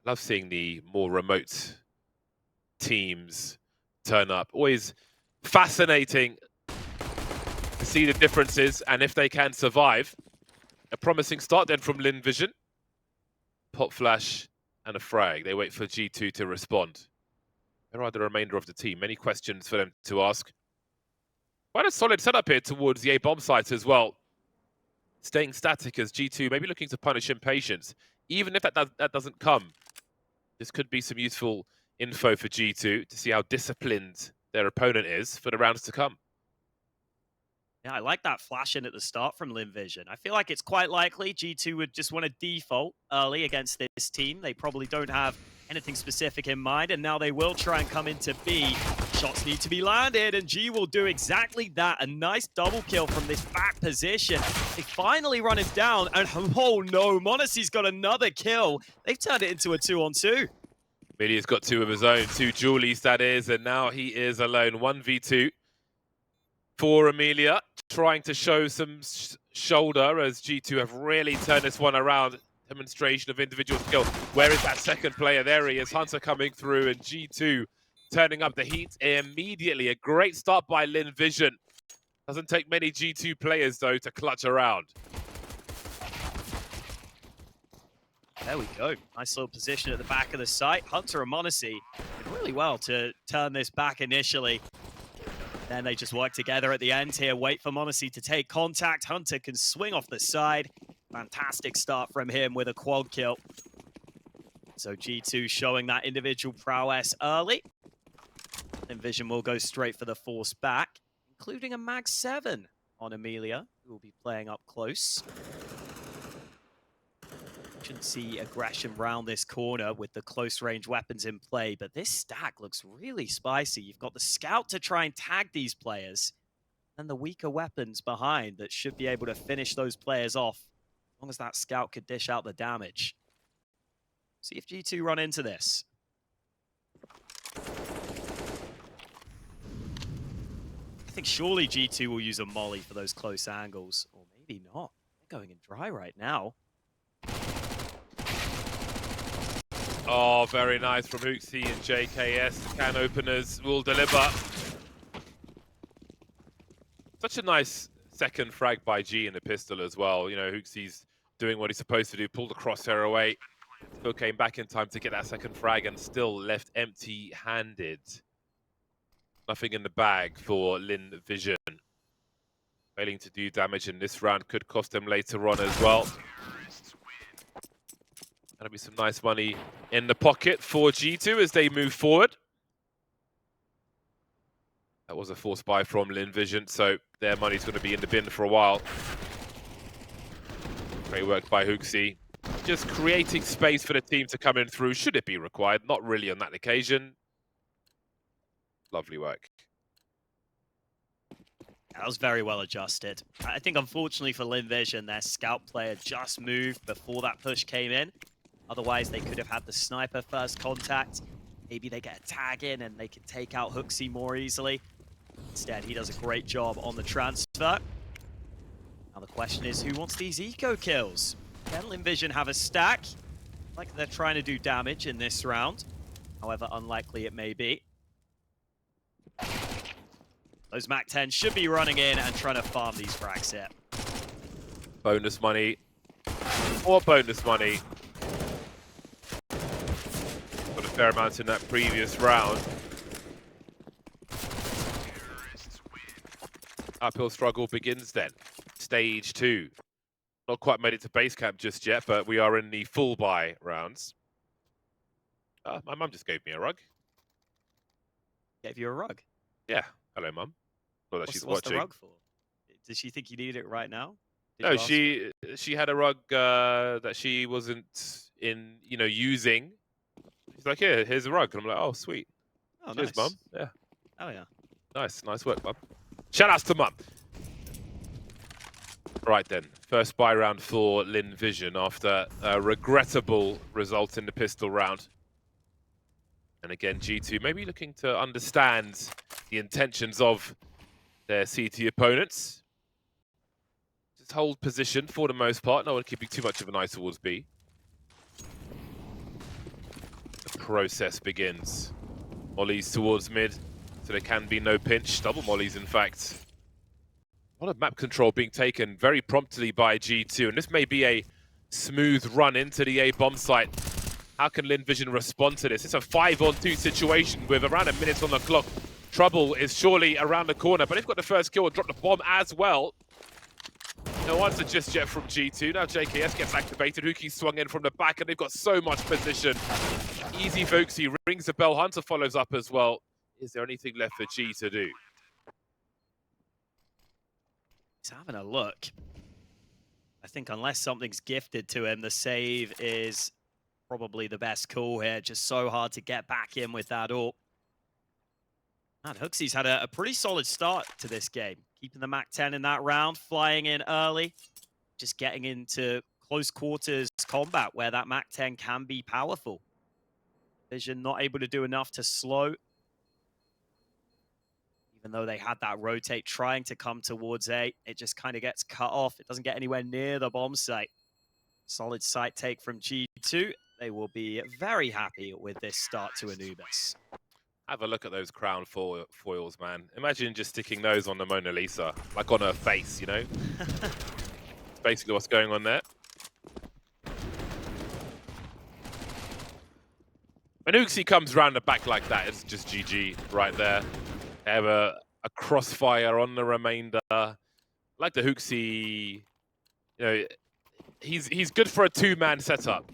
Love seeing the more remote teams turn up. Always fascinating to see the differences and if they can survive. A promising start then from Lynn Vision. Pop flash and a frag. They wait for G2 to respond. Where are the remainder of the team? Many questions for them to ask. Quite a solid setup here towards the A bomb site as well. Staying static as G2 maybe looking to punish impatience. Even if that doesn't come, this could be some useful info for G2 to see how disciplined their opponent is for the rounds to come. Yeah, I like that flash in at the start from Lynn Vision. I feel like it's quite likely G2 would just want to default early against this team. They probably don't have anything specific in mind, and now they will try and come into B. Shots need to be landed, and G will do exactly that. A nice double kill from this back position. They finally run it down, and oh no, m0NESY's got another kill. They've turned it into a 2-on-2. Millia's got two of his own, two Julies that is, and now he is alone. 1v2 for Amelia, trying to show some shoulder as G2 have really turned this one around. Demonstration of individual skill. Where is that second player? There he is, Hunter coming through, and G2 turning up the heat immediately. A great start by Lynn Vision. Doesn't take many G2 players, though, to clutch around. There we go. Nice little position at the back of the site. Hunter and m0NESY did really well to turn this back initially. Then they just work together at the end here. Wait for m0NESY to take contact. Hunter can swing off the side. Fantastic start from him with a quad kill. So G2 showing that individual prowess early. And Vision will go straight for the force back, including a mag 7 on Amelia, who will be playing up close. Shouldn't see aggression round this corner with the close range weapons in play, but this stack looks really spicy. You've got the scout to try and tag these players, and the weaker weapons behind that should be able to finish those players off, as long as that scout could dish out the damage. See if G2 run into this. I think surely G2 will use a molly for those close angles, or maybe not. They're going in dry right now. Oh, very nice from Hooksy and JKS. Can openers will deliver. Such a nice second frag by G in the pistol as well. You know, Hooksy's doing what he's supposed to do, pulled the crosshair away. Still came back in time to get that second frag and still left empty-handed. Nothing in the bag for Lynn Vision. Failing to do damage in this round could cost them later on as well. That'll be some nice money in the pocket for G2 as they move forward. That was a force buy from Lynn Vision, so their money's going to be in the bin for a while. Great work by Hooksy. Just creating space for the team to come in through, should it be required. Not really on that occasion. Lovely work. That was very well adjusted. I think, unfortunately for Lynn Vision, their scout player just moved before that push came in. Otherwise, they could have had the sniper first contact. Maybe they get a tag in and they can take out Hooksy more easily. Instead, he does a great job on the transfer. Now the question is, who wants these eco kills? Can Lynn Vision have a stack? Like they're trying to do damage in this round. However unlikely it may be. Those Mac 10 should be running in and trying to farm these frags here. Bonus money. More bonus money. Got a fair amount in that previous round. Uphill struggle begins then. Stage 2. Not quite made it to base camp just yet, but we are in the full buy rounds. My mum just gave me a rug. Gave you a rug? Yeah. Hello, Mum. Not that she's watching. What's the rug for? Does she think you need it right now? No, she had a rug that she wasn't using. She's like, here's a rug. And I'm like, oh, sweet. Oh, cheers, nice. Mum. Yeah. Oh, yeah. Nice work, Mum. Shout outs to Mum. Right then, first buy round for Lynn Vision after a regrettable result in the pistol round. And again, G2 maybe looking to understand the intentions of their CT opponents. Just hold position for the most part. No one keeping too much of an eye towards B. process begins. Mollies towards mid, so there can be no pinch. Double mollies, in fact. A lot of map control being taken very promptly by G2, and this may be a smooth run into the A bomb site. How can Lynn Vision respond to this? It's a 5-on-2 situation with around a minute on the clock. Trouble is surely around the corner, but they've got the first kill and dropped the bomb as well. No answer just yet from G2. Now JKS gets activated. Huki swung in from the back, and they've got so much position. Easy Voxy rings the bell. Hunter follows up as well. Is there anything left for G to do? He's having a look. I think unless something's gifted to him, the save is probably the best call here. Just so hard to get back in with that AWP. And Huxley's had a pretty solid start to this game. Keeping the MAC-10 in that round, flying in early, just getting into close quarters combat where that MAC-10 can be powerful. Vision not able to do enough to slow. Even though they had that rotate trying to come towards A, it just kind of gets cut off. It doesn't get anywhere near the bomb site. Solid site take from G2. They will be very happy with this start to Anubis. Have a look at those crown foils, man. Imagine just sticking those on the Mona Lisa, like on her face, you know? That's basically what's going on there. When Uxie comes round the back like that, it's just GG right there. They have a crossfire on the remainder. Like the Huxie, you know, he's good for a two-man setup.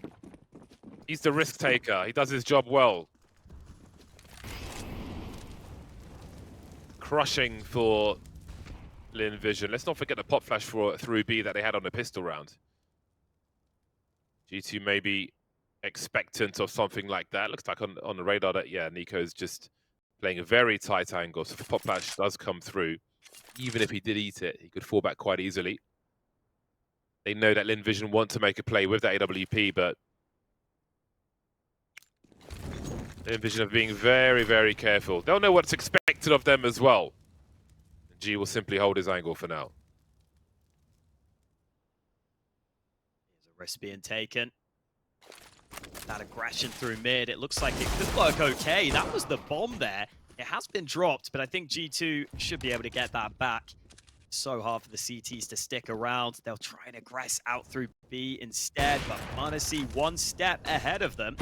He's the risk taker. He does his job well. Crushing for Lynn Vision. Let's not forget the pop flash through B that they had on the pistol round. G2 may be expectant of something like that. Looks like on the radar that, yeah, Nico's just playing a very tight angle. So if pop flash does come through, even if he did eat it, he could fall back quite easily. They know that Lynn Vision want to make a play with that AWP, but Lynn Vision are being very, very careful. They'll know what's expected of them as well. G will simply hold his angle for now. Here's a risk being taken. That aggression through mid, it looks like it could work okay. That was the bomb there. It has been dropped, but I think G2 should be able to get that back. So hard for the CTs to stick around. They'll try and aggress out through B instead, but m0NESY one step ahead of them.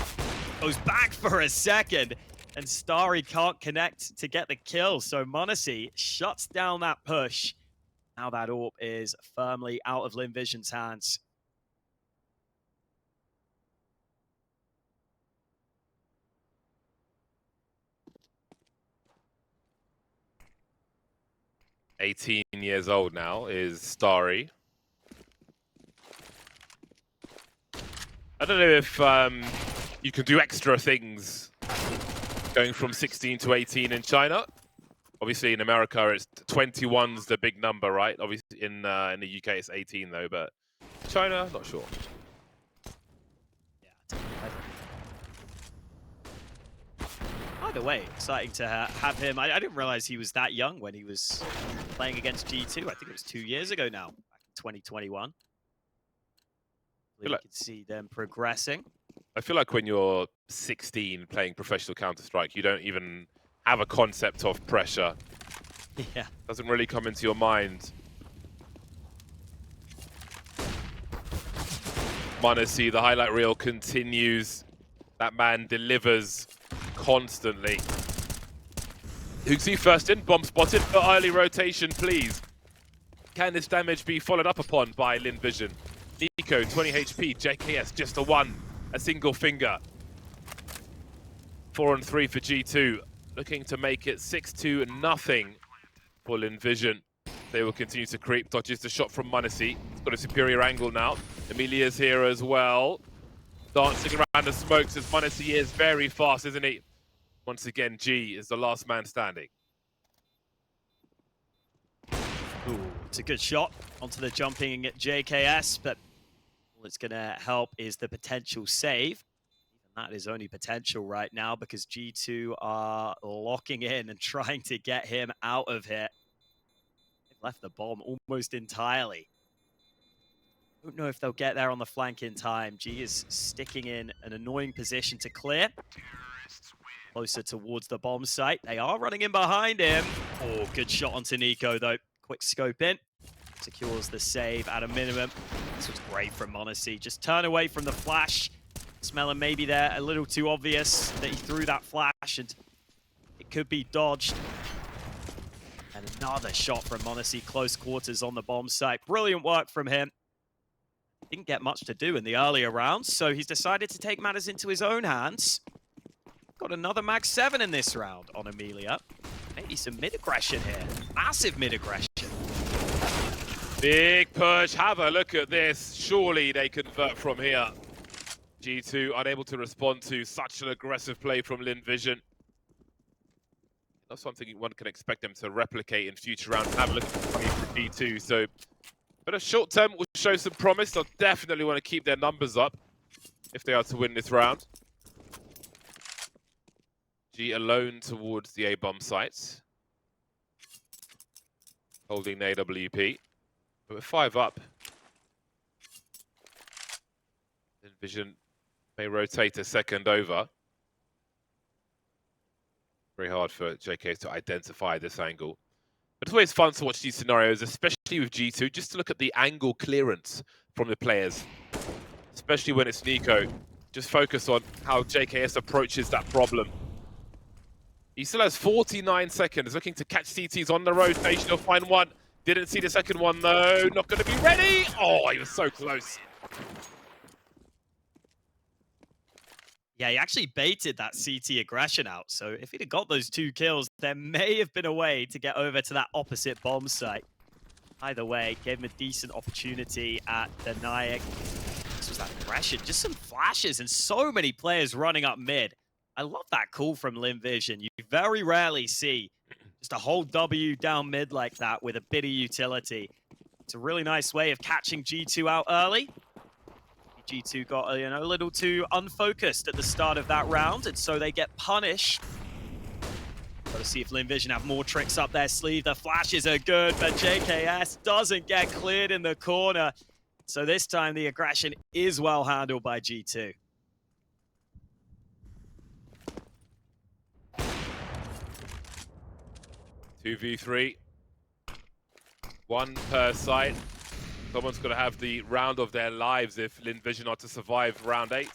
Goes back for a second, and Starry can't connect to get the kill. So m0NESY shuts down that push. Now that AWP is firmly out of Lynn Vision's hands. "18 years old now is Starry. I don't know if you can do extra things going from 16 to 18 in China. Obviously, in America, it's 21's the big number, right? Obviously, in the UK, it's 18 though. But China, not sure. Yeah. Either way, exciting to have him. I didn't realize he was that young when he was playing against G2. I think it was 2 years ago now, back in 2021. You can see them progressing. I feel like when you're 16 playing professional Counter-Strike, you don't even have a concept of pressure. Yeah. Doesn't really come into your mind. m0NESY, the highlight reel continues. That man delivers constantly. Huxley first in, bomb spotted for early rotation, please. Can this damage be followed up upon by Lynn Vision? Nico, 20 HP, JKS, just a single finger. 4-3 for G2, looking to make it 6-0 for Lynn Vision. They will continue to creep, dodges the shot from m0NESY. He's got a superior angle now. Emilia's here as well. Dancing around the smokes as m0NESY is very fast, isn't he? Once again, G is the last man standing. Ooh, it's a good shot onto the jumping JKS, but all it's going to help is the potential save. Even that is only potential right now because G2 are locking in and trying to get him out of here. They've left the bomb almost entirely. Don't know if they'll get there on the flank in time. G is sticking in an annoying position to clear. Closer towards the bomb site. They are running in behind him. Oh, good shot onto Nico, though. Quick scope in. Secures the save at a minimum. This was great from m0NESY. Just turn away from the flash. westmelon maybe there a little too obvious that he threw that flash and it could be dodged. And another shot from m0NESY, close quarters on the bomb site. Brilliant work from him. Didn't get much to do in the earlier rounds, so he's decided to take matters into his own hands. Got another mag 7 in this round on Amelia. Maybe some mid-aggression here. Massive mid-aggression. Big push. Have a look at this. Surely they convert from here. G2 unable to respond to such an aggressive play from Lynn Vision. Not something one can expect them to replicate in future rounds. Have a look at the play from G2. So, but a short term will show some promise. They'll definitely want to keep their numbers up if they are to win this round. G alone towards the A bomb site, holding the AWP. But with 5 up, Vision may rotate a second over. Very hard for JK to identify this angle. But it's always fun to watch these scenarios, especially with G2, just to look at the angle clearance from the players. Especially when it's Nico. Just focus on how JKS approaches that problem. He still has 49 seconds, looking to catch CTs on the rotation. He'll find one. Didn't see the second one, though. Not going to be ready. Oh, he was so close. Yeah, he actually baited that CT aggression out. So if he'd have got those 2 kills, there may have been a way to get over to that opposite bomb site. Either way, gave him a decent opportunity at the Nyack. This was that aggression. Just some flashes and so many players running up mid. I love that call from Lynn Vision. You very rarely see just a whole W down mid like that with a bit of utility. It's a really nice way of catching G2 out early. G2 got a little too unfocused at the start of that round, and so they get punished. Got to see if Lynn Vision have more tricks up their sleeve. The flashes are good, but JKS doesn't get cleared in the corner. So this time the aggression is well handled by G2. Two v3, 1 per side. Someone's got to have the round of their lives if Lynn Vision are to survive round 8.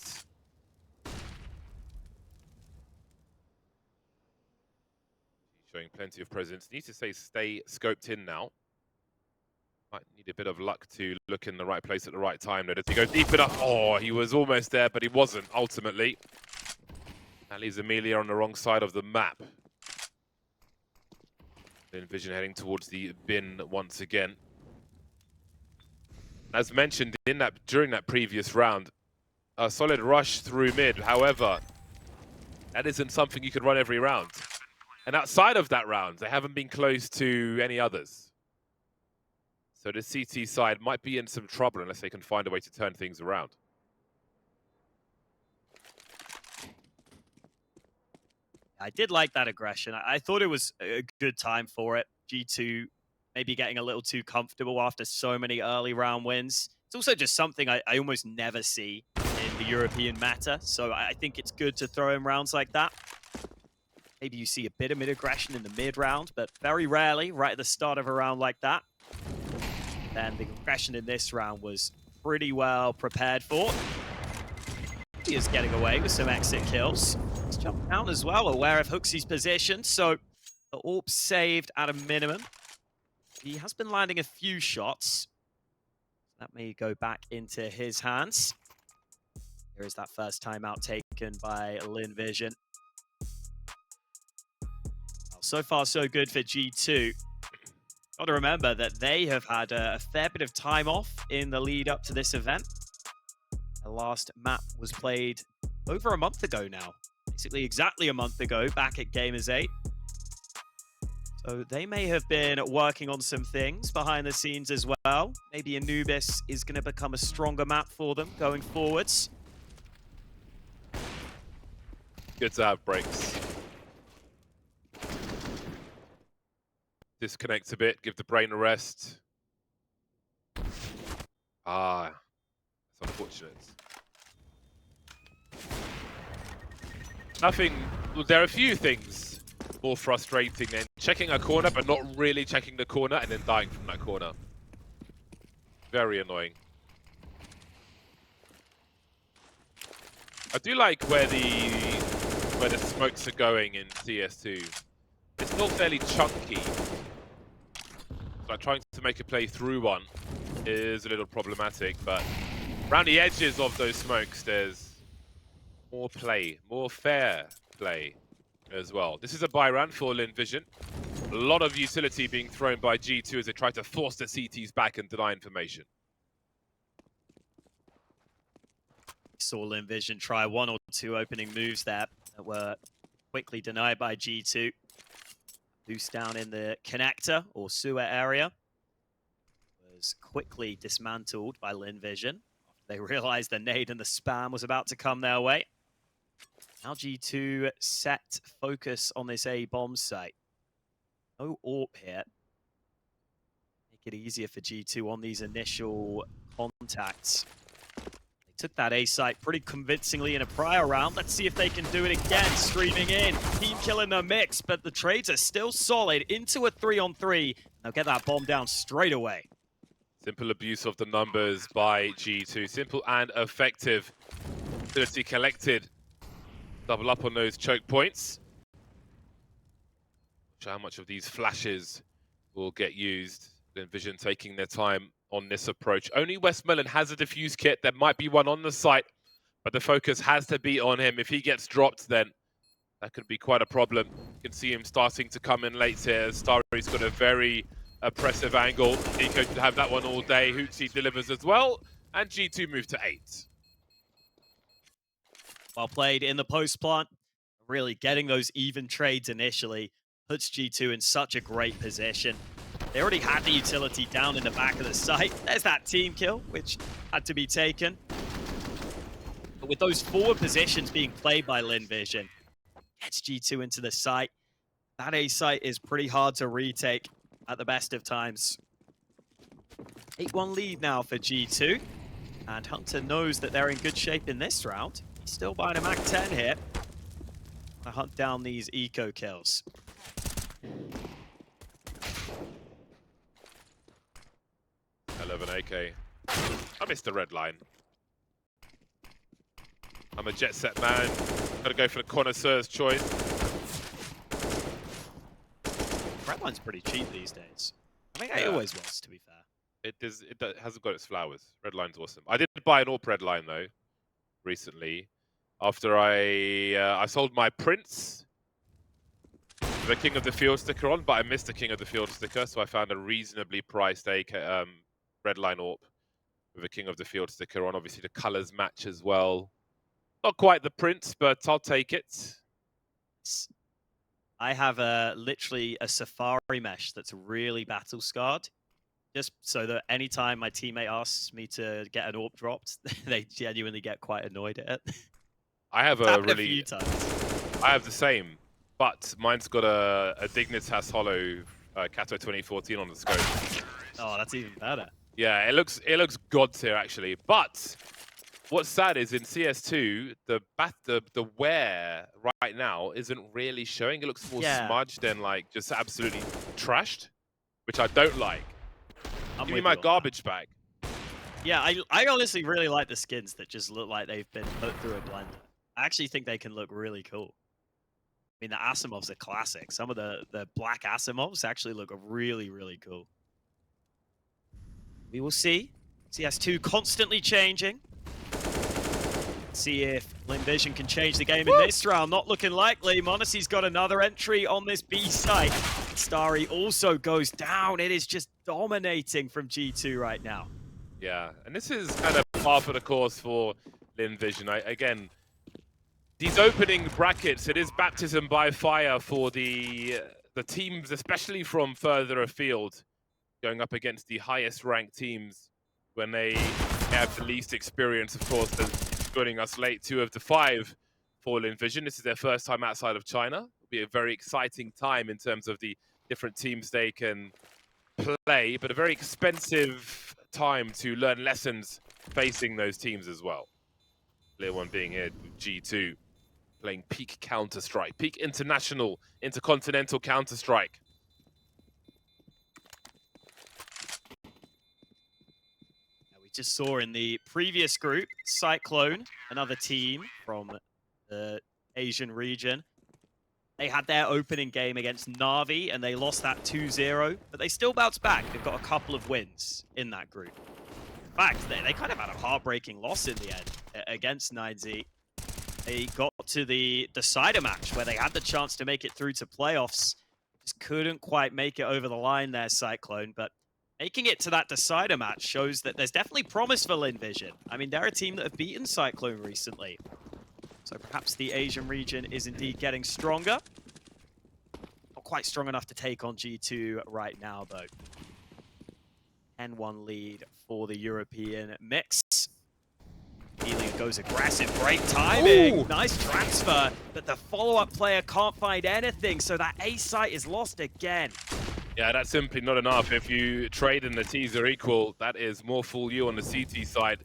Showing plenty of presence. Need to stay scoped in now. Might need a bit of luck to look in the right place at the right time. Does he go deep enough? Oh, he was almost there, but he wasn't ultimately. That leaves Amelia on the wrong side of the map. Lynn Vision heading towards the bin once again. As mentioned during that previous round, a solid rush through mid. However, that isn't something you can run every round. And outside of that round, they haven't been close to any others. So the CT side might be in some trouble unless they can find a way to turn things around. I did like that aggression. I thought it was a good time for it. G2 maybe getting a little too comfortable after so many early round wins. It's also just something I almost never see in the European meta. So I think it's good to throw in rounds like that. Maybe you see a bit of mid-aggression in the mid-round, but very rarely right at the start of a round like that. Then the aggression in this round was pretty well prepared for. He is getting away with some exit kills. He's jumped down as well, aware of HooXi's position. So the AWP saved at a minimum. He has been landing a few shots. That may go back into his hands. Here is that first timeout taken by Lynn Vision. Well, so far, so good for G2. Got to remember that they have had a fair bit of time off in the lead up to this event. The last map was played over a month ago now. Basically exactly a month ago, back at Gamers 8. So they may have been working on some things behind the scenes as well. Maybe Anubis is going to become a stronger map for them going forwards. Good to have breaks. Disconnect a bit, give the brain a rest. Ah, it's unfortunate. Nothing. Well, there are a few things more frustrating than checking a corner but not really checking the corner and then dying from that corner. Very annoying. I do like where the smokes are going in CS2. It's still fairly chunky. So trying to make a play through one is a little problematic, but around the edges of those smokes, there's more play, more fair play as well. This is a buy run for Lynn Vision. A lot of utility being thrown by G2 as they try to force the CTs back and deny information. Saw Lynn Vision try 1 or 2 opening moves there that were quickly denied by G2. Boost down in the connector or sewer area was quickly dismantled by Lynn Vision after they realized the nade and the spam was about to come their way. Now G2 set focus on this A bomb site. No AWP here. Make it easier for G2 on these initial contacts. They took that A site pretty convincingly in a prior round. Let's see if they can do it again. Streaming in, team kill in the mix, but the trades are still solid into a 3-on-3. They'll get that bomb down straight away. Simple abuse of the numbers by G2. Simple and effective. Ability collected. Double up on those choke points. Not sure how much of these flashes will get used. Lynn Vision taking their time on this approach. Only westmelon has a defuse kit. There might be one on the site, but the focus has to be on him. If he gets dropped, then that could be quite a problem. You can see him starting to come in late here. Starry's got a very oppressive angle. Nico should have that one all day. Hootsie delivers as well, and G2 move to 8. Well played in the post plant. Really getting those even trades initially puts G2 in such a great position. They already had the utility down in the back of the site. There's that team kill, which had to be taken. But with those forward positions being played by Lynn Vision, gets G2 into the site. That A site is pretty hard to retake at the best of times. 8-1 lead now for G2. And Hunter knows that they're in good shape in this round. He's still buying a Mac-10 here. To hunt down these eco kills. AK. I missed the red line. I'm a jet set man. Gotta go for the connoisseur's choice. Red line's pretty cheap these days. I think it always was, to be fair. It hasn't got its flowers. Red line's awesome. I did buy an AWP red line though recently. After I sold my Prince, the King of the Field sticker on, but I missed the King of the Field sticker, so I found a reasonably priced red line AWP with a King of the Field sticker on. Obviously, the colors match as well. Not quite the Prince, but I'll take it. I have literally a safari mesh that's really battle scarred, just so that anytime my teammate asks me to get an AWP dropped, they genuinely get quite annoyed at it. I have a few times. I have the same, but mine's got a Dignitas Hollow Kato 2014 on the scope. Oh, that's even better. Yeah, it looks god tier actually. But what's sad is in CS2, the wear right now isn't really showing. It looks more smudged and like just absolutely trashed, which I don't like. Give me my garbage bag. Yeah, I honestly really like the skins that just look like they've been put through a blender. I actually think they can look really cool. I mean, the Asimovs are classic. Some of the black Asimovs actually look really, really cool. We will see. CS2 constantly changing. See if Lynn Vision can change the game in this round. Not looking likely. m0NESY's got another entry on this B site. Starry also goes down. It is just dominating from G2 right now. Yeah, and this is kind of par for the course for Lynn Vision. Again, these opening brackets, it is baptism by fire for the teams, especially from further afield, going up against the highest ranked teams when they have the least experience. Of course, joining us late, 2 of the 5 for Lynn Vision. This is their first time outside of China. It'll be a very exciting time in terms of the different teams they can play, but a very expensive time to learn lessons facing those teams as well. Clear one being here with G2 playing peak Counter-Strike, peak international, intercontinental Counter-Strike. We just saw in the previous group, Cyclone, another team from the Asian region. They had their opening game against Na'Vi, and they lost that 2-0, but they still bounced back. They've got a couple of wins in that group. In fact, they kind of had a heartbreaking loss in the end against 9Z. They got to the decider match where they had the chance to make it through to playoffs. Just couldn't quite make it over the line there, Cyclone, but making it to that decider match shows that there's definitely promise for Lynn Vision. I mean, they're a team that have beaten Cyclone recently. So perhaps the Asian region is indeed getting stronger. Not quite strong enough to take on G2 right now, though. 10-1 lead for the European mix. Healing goes aggressive, great timing. Ooh. Nice transfer, but the follow-up player can't find anything, so that A site is lost again. Yeah, that's simply not enough. If you trade and the T's are equal, that is more full you on the CT side.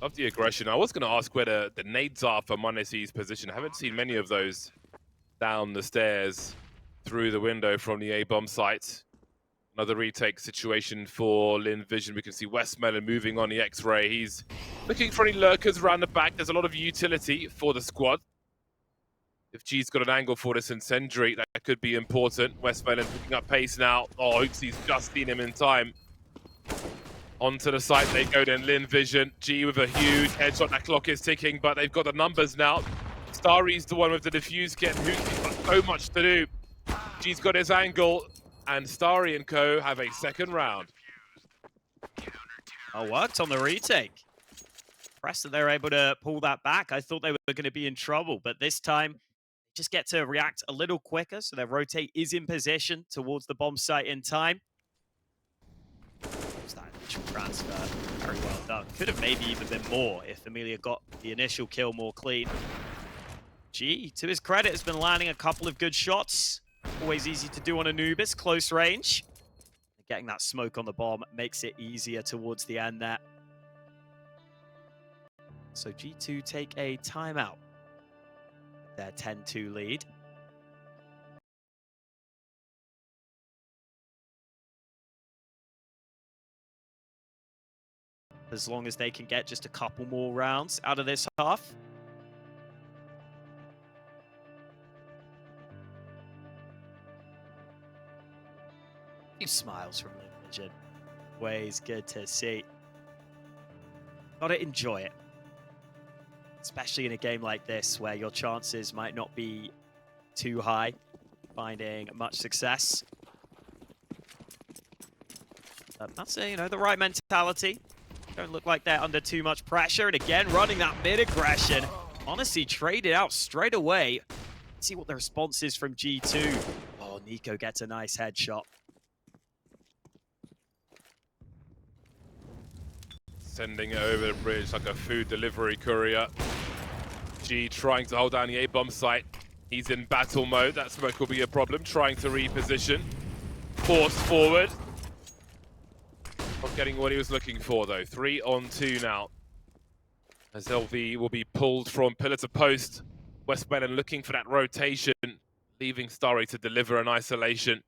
Love the aggression. I was going to ask where the nades are for Monesi's position. I haven't seen many of those down the stairs through the window from the A-bomb site. Another retake situation for Lynn Vision. We can see westmelon moving on the X-ray. He's looking for any lurkers around the back. There's a lot of utility for the squad. If G's got an angle for this incendiary, that could be important. westmelon picking up pace now. Oh, Hooksy's just seen him in time. Onto the site they go then, Lynn Vision. G with a huge headshot. That clock is ticking, but they've got the numbers now. Starry's the one with the defuse kit. Hooksy's got so much to do. G's got his angle, and Starry and co have a second round. Oh, worked on the retake. Impressed that they're able to pull that back. I thought they were going to be in trouble, but this time just get to react a little quicker, so their rotate is in position towards the bomb site in time. That initial transfer, very well done. Could have maybe even been more if Amelia got the initial kill more clean. G, to his credit, has been landing a couple of good shots. Always easy to do on Anubis, close range. Getting that smoke on the bomb makes it easier towards the end there. So G2 take a timeout. Their 10-2 lead. As long as they can get just a couple more rounds out of this half. A few smiles from Lynn Vision. Always good to see. Gotta enjoy it. Especially in a game like this where your chances might not be too high, finding much success. But that's the right mentality. Don't look like they're under too much pressure. And again, running that mid-aggression. Honestly, traded out straight away. Let's see what the response is from G2. Oh, Nico gets a nice headshot. Sending it over the bridge like a food delivery courier. G trying to hold down the A-bomb site. He's in battle mode. That smoke will be a problem. Trying to reposition. Forced forward. Not getting what he was looking for, though. 3-on-2 now. As LV will be pulled from pillar to post. westmelon looking for that rotation, leaving Starry to deliver an isolation.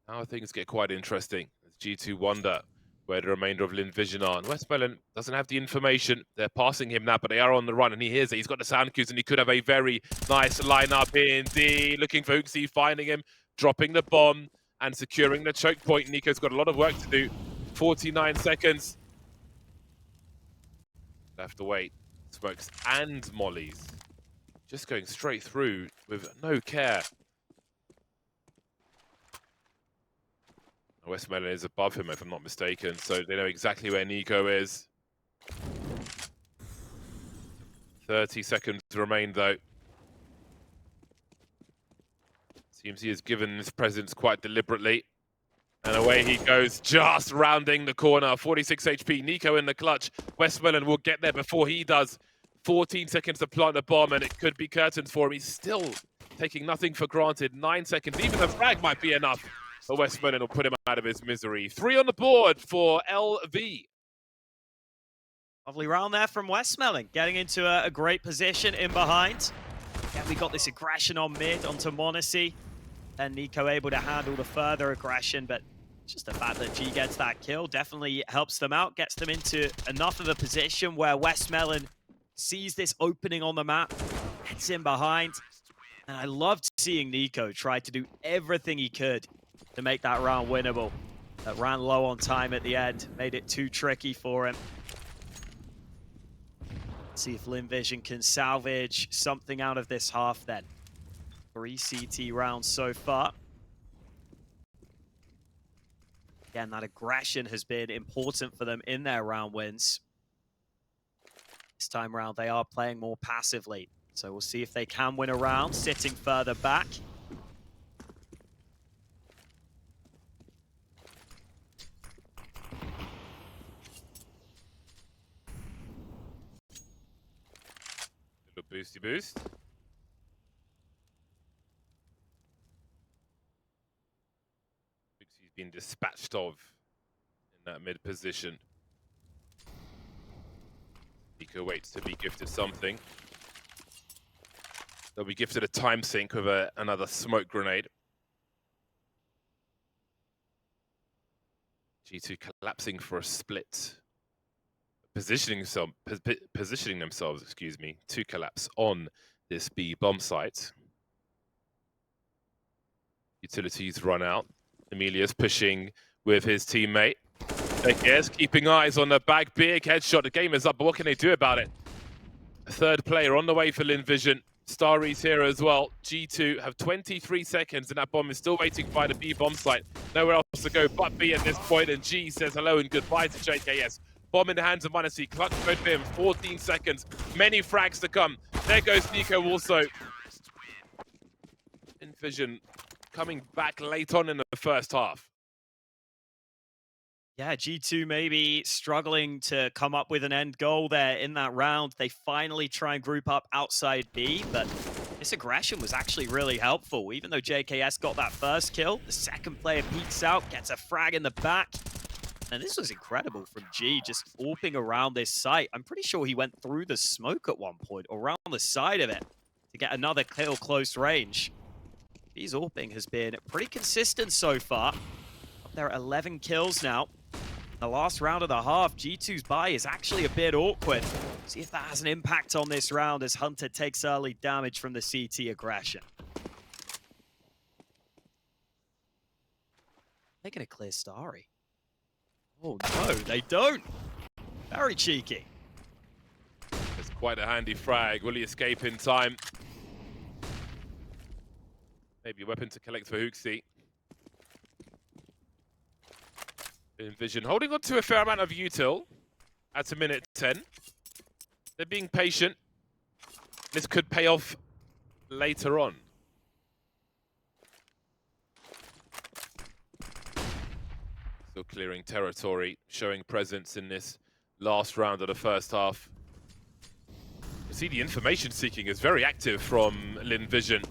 Now things get quite interesting. As G2 wonder where the remainder of Lynn Vision are. And westmelon doesn't have the information. They're passing him now, but they are on the run, and he hears it. He's got the sound cues, and he could have a very nice lineup in D. Looking for Hooksy, finding him, dropping the bomb, and securing the choke point. Nico's got a lot of work to do. 49 seconds. Left to wait. Smokes and mollies. Just going straight through with no care. westmelon is above him, if I'm not mistaken, so they know exactly where Nico is. 30 seconds remain, though. Seems he has given his presence quite deliberately. And away he goes, just rounding the corner. 46 HP, Nico in the clutch. westmelon will get there before he does. 14 seconds to plant the bomb, and it could be curtains for him. He's still taking nothing for granted. 9 seconds, even the frag might be enough. but westmelon will put him out of his misery. 3 on the board for LV. Lovely round there from westmelon, getting into a great position in behind. Yeah, we got this aggression on mid onto Monacy. And Nico able to handle the further aggression, but just the fact that G gets that kill definitely helps them out, gets them into enough of a position where westmelon sees this opening on the map, gets in behind. And I loved seeing Nico try to do everything he could to make that round winnable. That ran low on time at the end, made it too tricky for him. See if Lynn Vision can salvage something out of this half then. 3 CT rounds so far. Again, that aggression has been important for them in their round wins. This time around, they are playing more passively. So we'll see if they can win a round, sitting further back. Little boosty boost. He's been dispatched of in that mid position. Nico waits to be gifted something. They'll be gifted a time sink with another smoke grenade. G2 collapsing for a split. Positioning themselves, excuse me, to collapse on this B bomb site. Utilities run out. Emilia's pushing with his teammate. Yes, keeping eyes on the back. Big headshot. The game is up, but what can they do about it? A third player on the way for Lynn Vision. Starry's here as well. G2 have 23 seconds, and that bomb is still waiting by the B bomb site. Nowhere else to go but B at this point, and G says hello and goodbye to JKS. Bomb in the hands of Monacy. Clutch mode for him. 14 seconds. Many frags to come. There goes Nico also. Lynn Vision coming back late on in the first half. Yeah, G2 maybe struggling to come up with an end goal there in that round. They finally try and group up outside B, but this aggression was actually really helpful. Even though JKS got that first kill, the second player peeks out, gets a frag in the back. And this was incredible from G, just AWPing around this site. I'm pretty sure he went through the smoke at one point, or around the side of it, to get another kill close range. G's AWPing has been pretty consistent so far. Up there at 11 kills now. The last round of the half, G2's buy is actually a bit awkward. See if that has an impact on this round as Hunter takes early damage from the CT aggression. They're going to clear Starry. Oh no, they don't. Very cheeky. It's quite a handy frag. Will he escape in time? Maybe a weapon to collect for Hooksy. Vision holding on to a fair amount of util at a minute 10. They're being patient. This could pay off later on. Still clearing territory, showing presence in this last round of the first half. You see the information seeking is very active from Lynn Vision.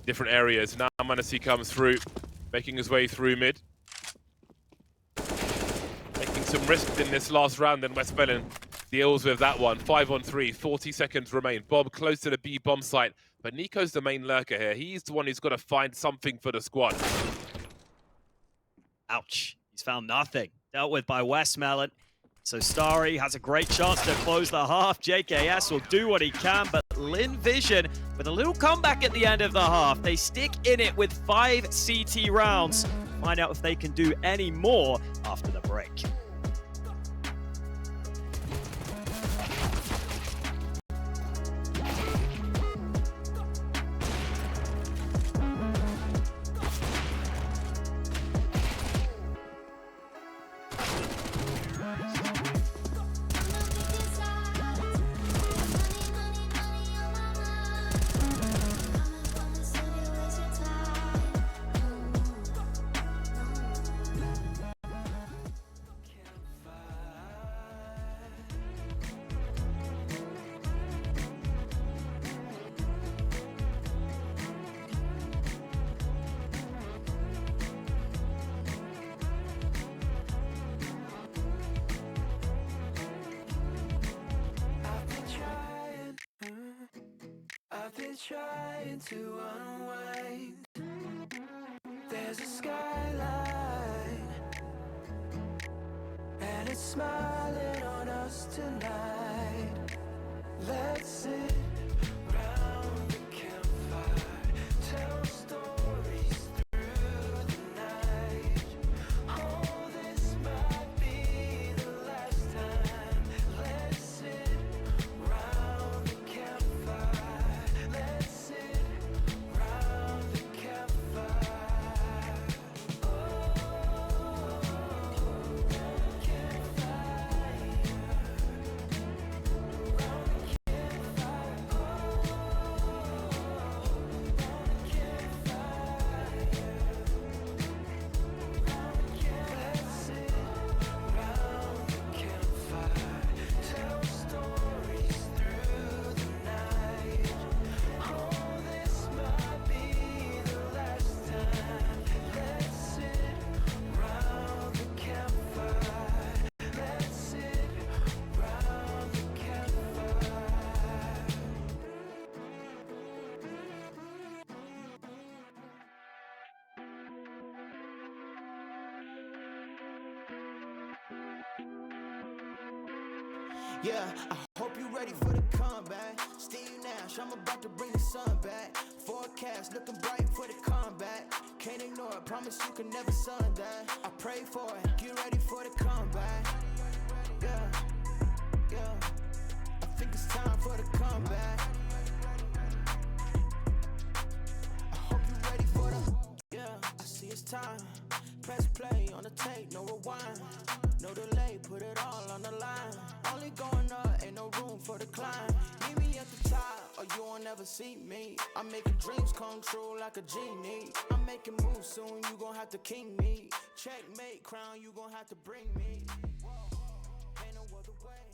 Different areas. Now Monacy comes through, making his way through mid. Making some risks in this last round, and westmelon deals with that one. 5 on 3, 40 seconds remain. Bob close to the B bomb site, but Nico's the main lurker here. He's the one who's got to find something for the squad. Ouch. He's found nothing. Dealt with by westmelon. So Starry has a great chance to close the half. JKS will do what he can, but Lynn Vision with a little comeback at the end of the half. They stick in it with 5 CT rounds. Find out if they can do any more after the break. trying to unwind. There's a skyline, and it's smiling on us tonight. Let's sit round the campfire, tell stories through the night. Oh, this might be the last time. Let's sit round the campfire. Let's sit round the campfire. Oh, Yeah, I hope you're ready for the comeback. Steve Nash, I'm about to bring the sun back. Forecast looking bright for the comeback. Can't ignore it, promise you can never sun that. I pray for it, get ready for the comeback. Yeah, yeah, I think it's time for the comeback. I hope you're ready for the, yeah, I see it's time. Press play on the tape, no rewind. No delay, put it all on the line. Only going up, ain't no room for the climb. Meet me at the top, or you won't ever see me. I'm making dreams come true like a genie. I'm making moves soon, you gon' have to king me. Checkmate, crown, you gon' have to bring me. Ain't no other way.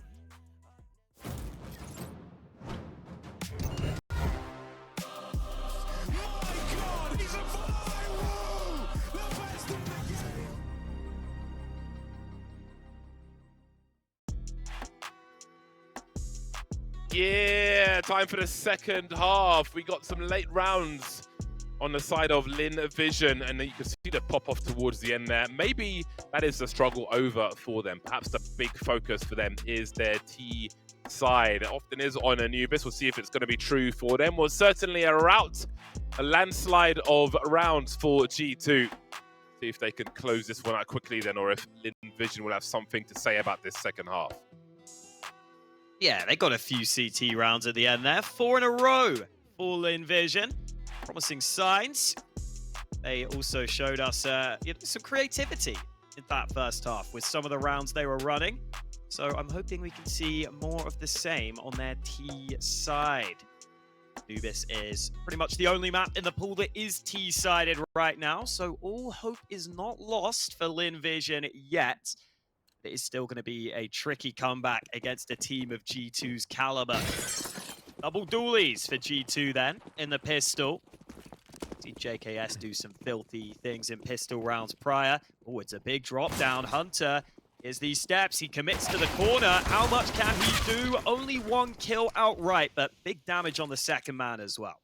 Yeah, time for the second half. We got some late rounds on the side of Lynn Vision, and you can see the pop off towards the end there. Maybe that is the struggle over for them. Perhaps the big focus for them is their T side. It often is on Anubis. We'll see if it's going to be true for them. Well, certainly a rout, a landslide of rounds for G2. See if they can close this one out quickly then, or if Lynn Vision will have something to say about this second half. Yeah, they got a few CT rounds at the end there. 4 in a row for Lynn Vision. Promising signs. They also showed us some creativity in that first half with some of the rounds they were running. So I'm hoping we can see more of the same on their T side. Anubis is pretty much the only map in the pool that is T-sided right now. So all hope is not lost for Lynn Vision yet. It is still going to be a tricky comeback against a team of G2's caliber. Double dualies for G2 then in the pistol. See JKS do some filthy things in pistol rounds prior. Oh, it's a big drop down. Hunter is these steps. He commits to the corner. How much can he do? Only one kill outright, but big damage on the second man as well.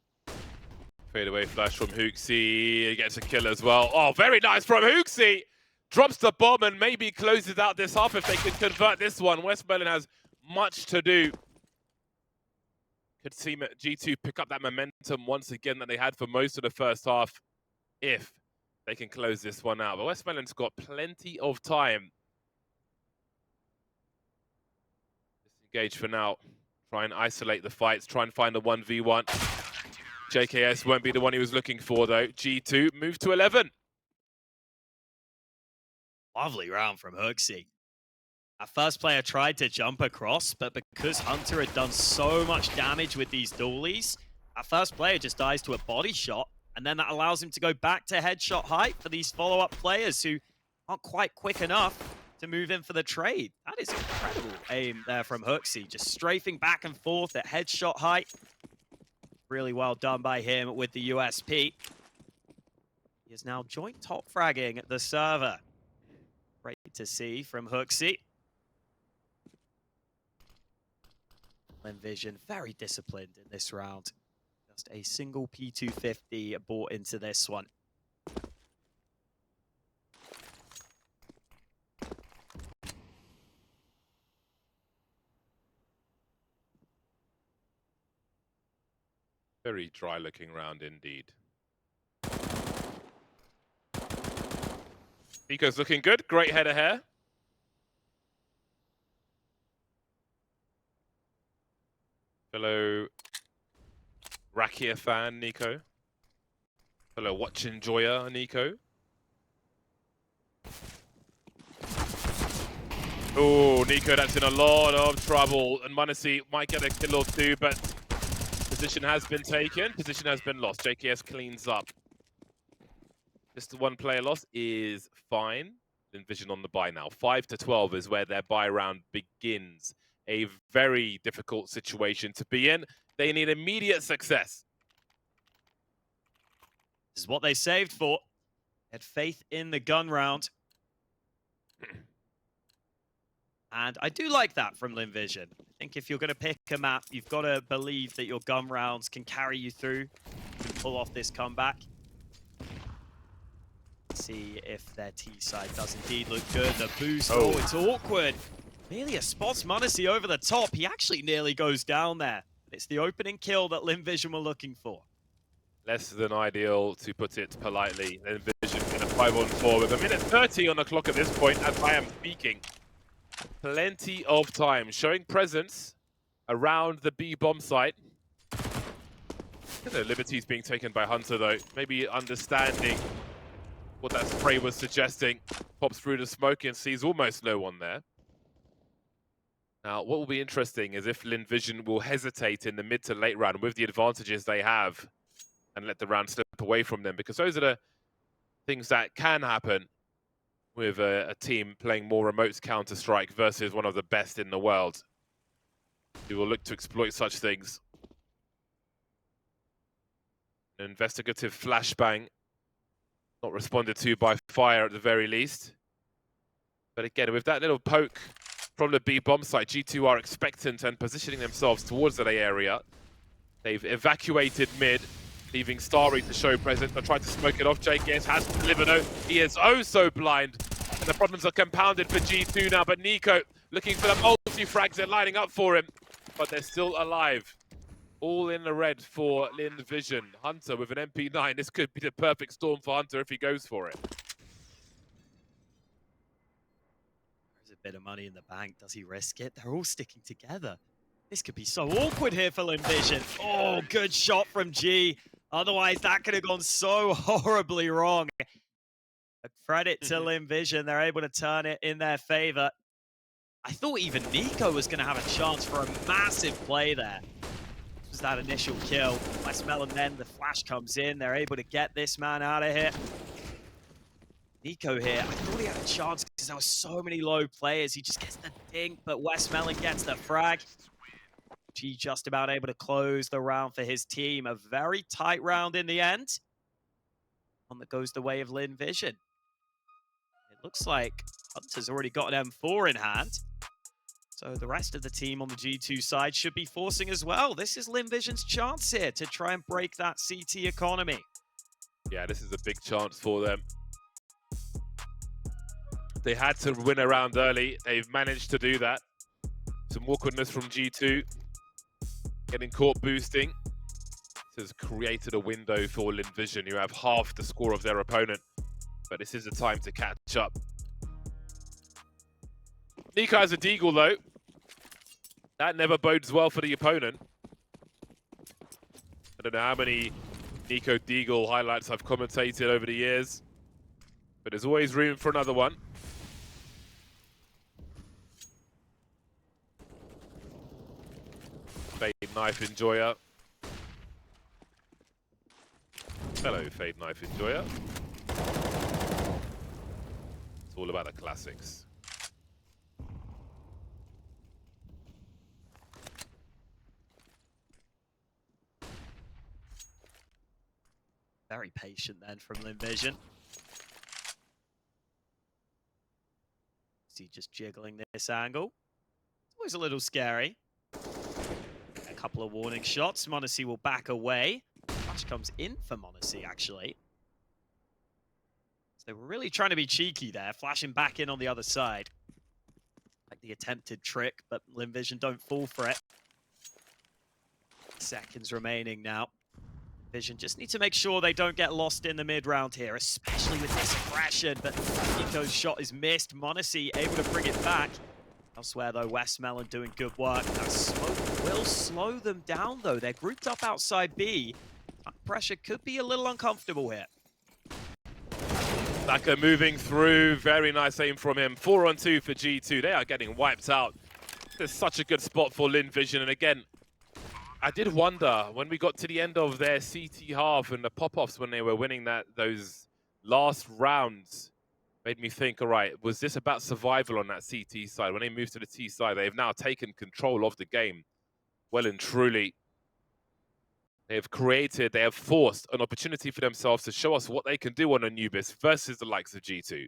Fade away flash from Hooksy. He gets a kill as well. Oh, very nice from Hooksy. Drops the bomb and maybe closes out this half if they can convert this one. westmelon has much to do. Could see G2 pick up that momentum once again that they had for most of the first half if they can close this one out. But westmelon's got plenty of time. Disengage for now. Try and isolate the fights. Try and find the 1v1. JKS won't be the one he was looking for though. G2 move to 11. Lovely round from Hooksy. Our first player tried to jump across, but because Hunter had done so much damage with these dualies, our first player just dies to a body shot, and then that allows him to go back to headshot height for these follow-up players who aren't quite quick enough to move in for the trade. That is incredible aim there from Hooksy, just strafing back and forth at headshot height. Really well done by him with the USP. He is now joint top fragging the server. Great to see from Hooksy. Lynn Vision very disciplined in this round. Just a single P250 bought into this one. Very dry looking round indeed. Nico's looking good. Great head of hair. Fellow Rakia fan, Nico. Fellow watch enjoyer, Nico. Oh, Nico, that's in a lot of trouble. And m0NESY might get a kill or two, but position has been taken. Position has been lost. JKS cleans up. Just the one player loss is fine. Envision on the buy now. 5 to 12 is where their buy round begins. A very difficult situation to be in. They need immediate success. This is what they saved for. Had faith in the gun round. And I do like that from Lynn Vision. I think if you're going to pick a map, you've got to believe that your gun rounds can carry you through and pull off this comeback. See if their T side does indeed look good. The boost, oh, it's awkward. Amelia spots m0NESY over the top. He actually nearly goes down there. It's the opening kill that Lynn Vision were looking for. Less than ideal, to put it politely. Lynn Vision in a 5-on-4 with a minute 30 on the clock at this point as I am speaking. Plenty of time, showing presence around the B bomb site. The liberties being taken by Hunter though, maybe understanding what that spray was suggesting. Pops through the smoke and sees almost no one there. Now, what will be interesting is if Lynn Vision will hesitate in the mid to late round with the advantages they have and let the round slip away from them, because those are the things that can happen with a team playing more remote Counter-Strike versus one of the best in the world. We will look to exploit such things. An investigative flashbang, not responded to by fire at the very least. But again, with that little poke from the B bomb site, G2 are expectant and positioning themselves towards that A area. They've evacuated mid, leaving Starry to show presence, but tried to smoke it off. JKS has to deliver though. He is oh so blind. And the problems are compounded for G2 now, but Nico looking for the multi-frags. They're lining up for him, but they're still alive. All in the red for Lynn Vision. Hunter with an MP9. This could be the perfect storm for Hunter if he goes for it. There's a bit of money in the bank. Does he risk it? They're all sticking together. This could be so awkward here for Lynn Vision. Oh, good shot from G. Otherwise, that could have gone so horribly wrong. A credit to Lynn Vision. They're able to turn it in their favor. I thought even Nico was going to have a chance for a massive play there. This was that initial kill. westmelon, then the flash comes in. They're able to get this man out of here. Nico here, I thought he had a chance because there were so many low players. He just gets the dink, but westmelon gets the frag. G just about able to close the round for his team. A very tight round in the end. One that goes the way of Lynn Vision. It looks like Hunter's already got an M4 in hand. So the rest of the team on the G2 side should be forcing as well. This is Lynn Vision's chance here to try and break that CT economy. Yeah, this is a big chance for them. They had to win a round early. They've managed to do that. Some awkwardness from G2. Getting caught boosting. This has created a window for Lynn Vision, who have half the score of their opponent. But this is the time to catch up. Nico has a deagle though. That never bodes well for the opponent. I don't know how many Nico deagle highlights I've commentated over the years, but there's always room for another one. Fade Knife Enjoyer. Hello, Fade Knife Enjoyer. It's all about the classics. Very patient then from Lynn Vision. See, just jiggling this angle. It's always a little scary. They're Couple of warning shots. m0NESY will back away. Flash comes in for m0NESY, actually. So we're really trying to be cheeky there, flashing back in on the other side. Like the attempted trick, but Lynn Vision don't fall for it. Seconds remaining now. Vision just need to make sure they don't get lost in the mid-round here, especially with this aggression, but Nico's shot is missed. m0NESY able to bring it back. Elsewhere, though, westmelon doing good work. That smoke will slow them down, though. They're grouped up outside B. Time pressure could be a little uncomfortable here. Saka moving through. Very nice aim from him. 4-on-2 for G2. They are getting wiped out. There's such a good spot for Lynn Vision. And again, I did wonder when we got to the end of their CT half and the pop-offs when they were winning those last rounds. Made me think, all right, was this about survival on that CT side? When they moved to the T side, they have now taken control of the game. Well and truly, they have forced an opportunity for themselves to show us what they can do on Anubis versus the likes of G2,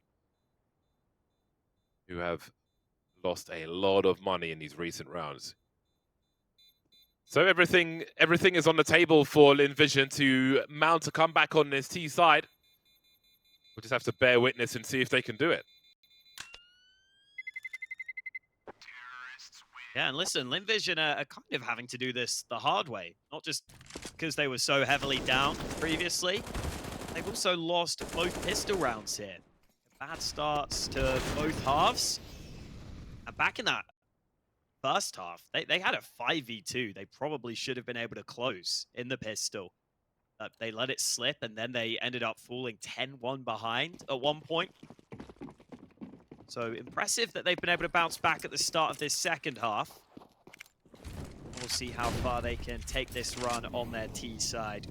who have lost a lot of money in these recent rounds. So everything is on the table for Lynn Vision to mount a comeback on this T side. We'll just have to bear witness and see if they can do it. Yeah, and listen, Lynn Vision are kind of having to do this the hard way. Not just because they were so heavily down previously. They've also lost both pistol rounds here. Bad starts to both halves. And back in that first half, they had a 5v2. They probably should have been able to close in the pistol. They let it slip, and then they ended up falling 10-1 behind at one point. So impressive that they've been able to bounce back at the start of this second half. We'll see how far they can take this run on their T side.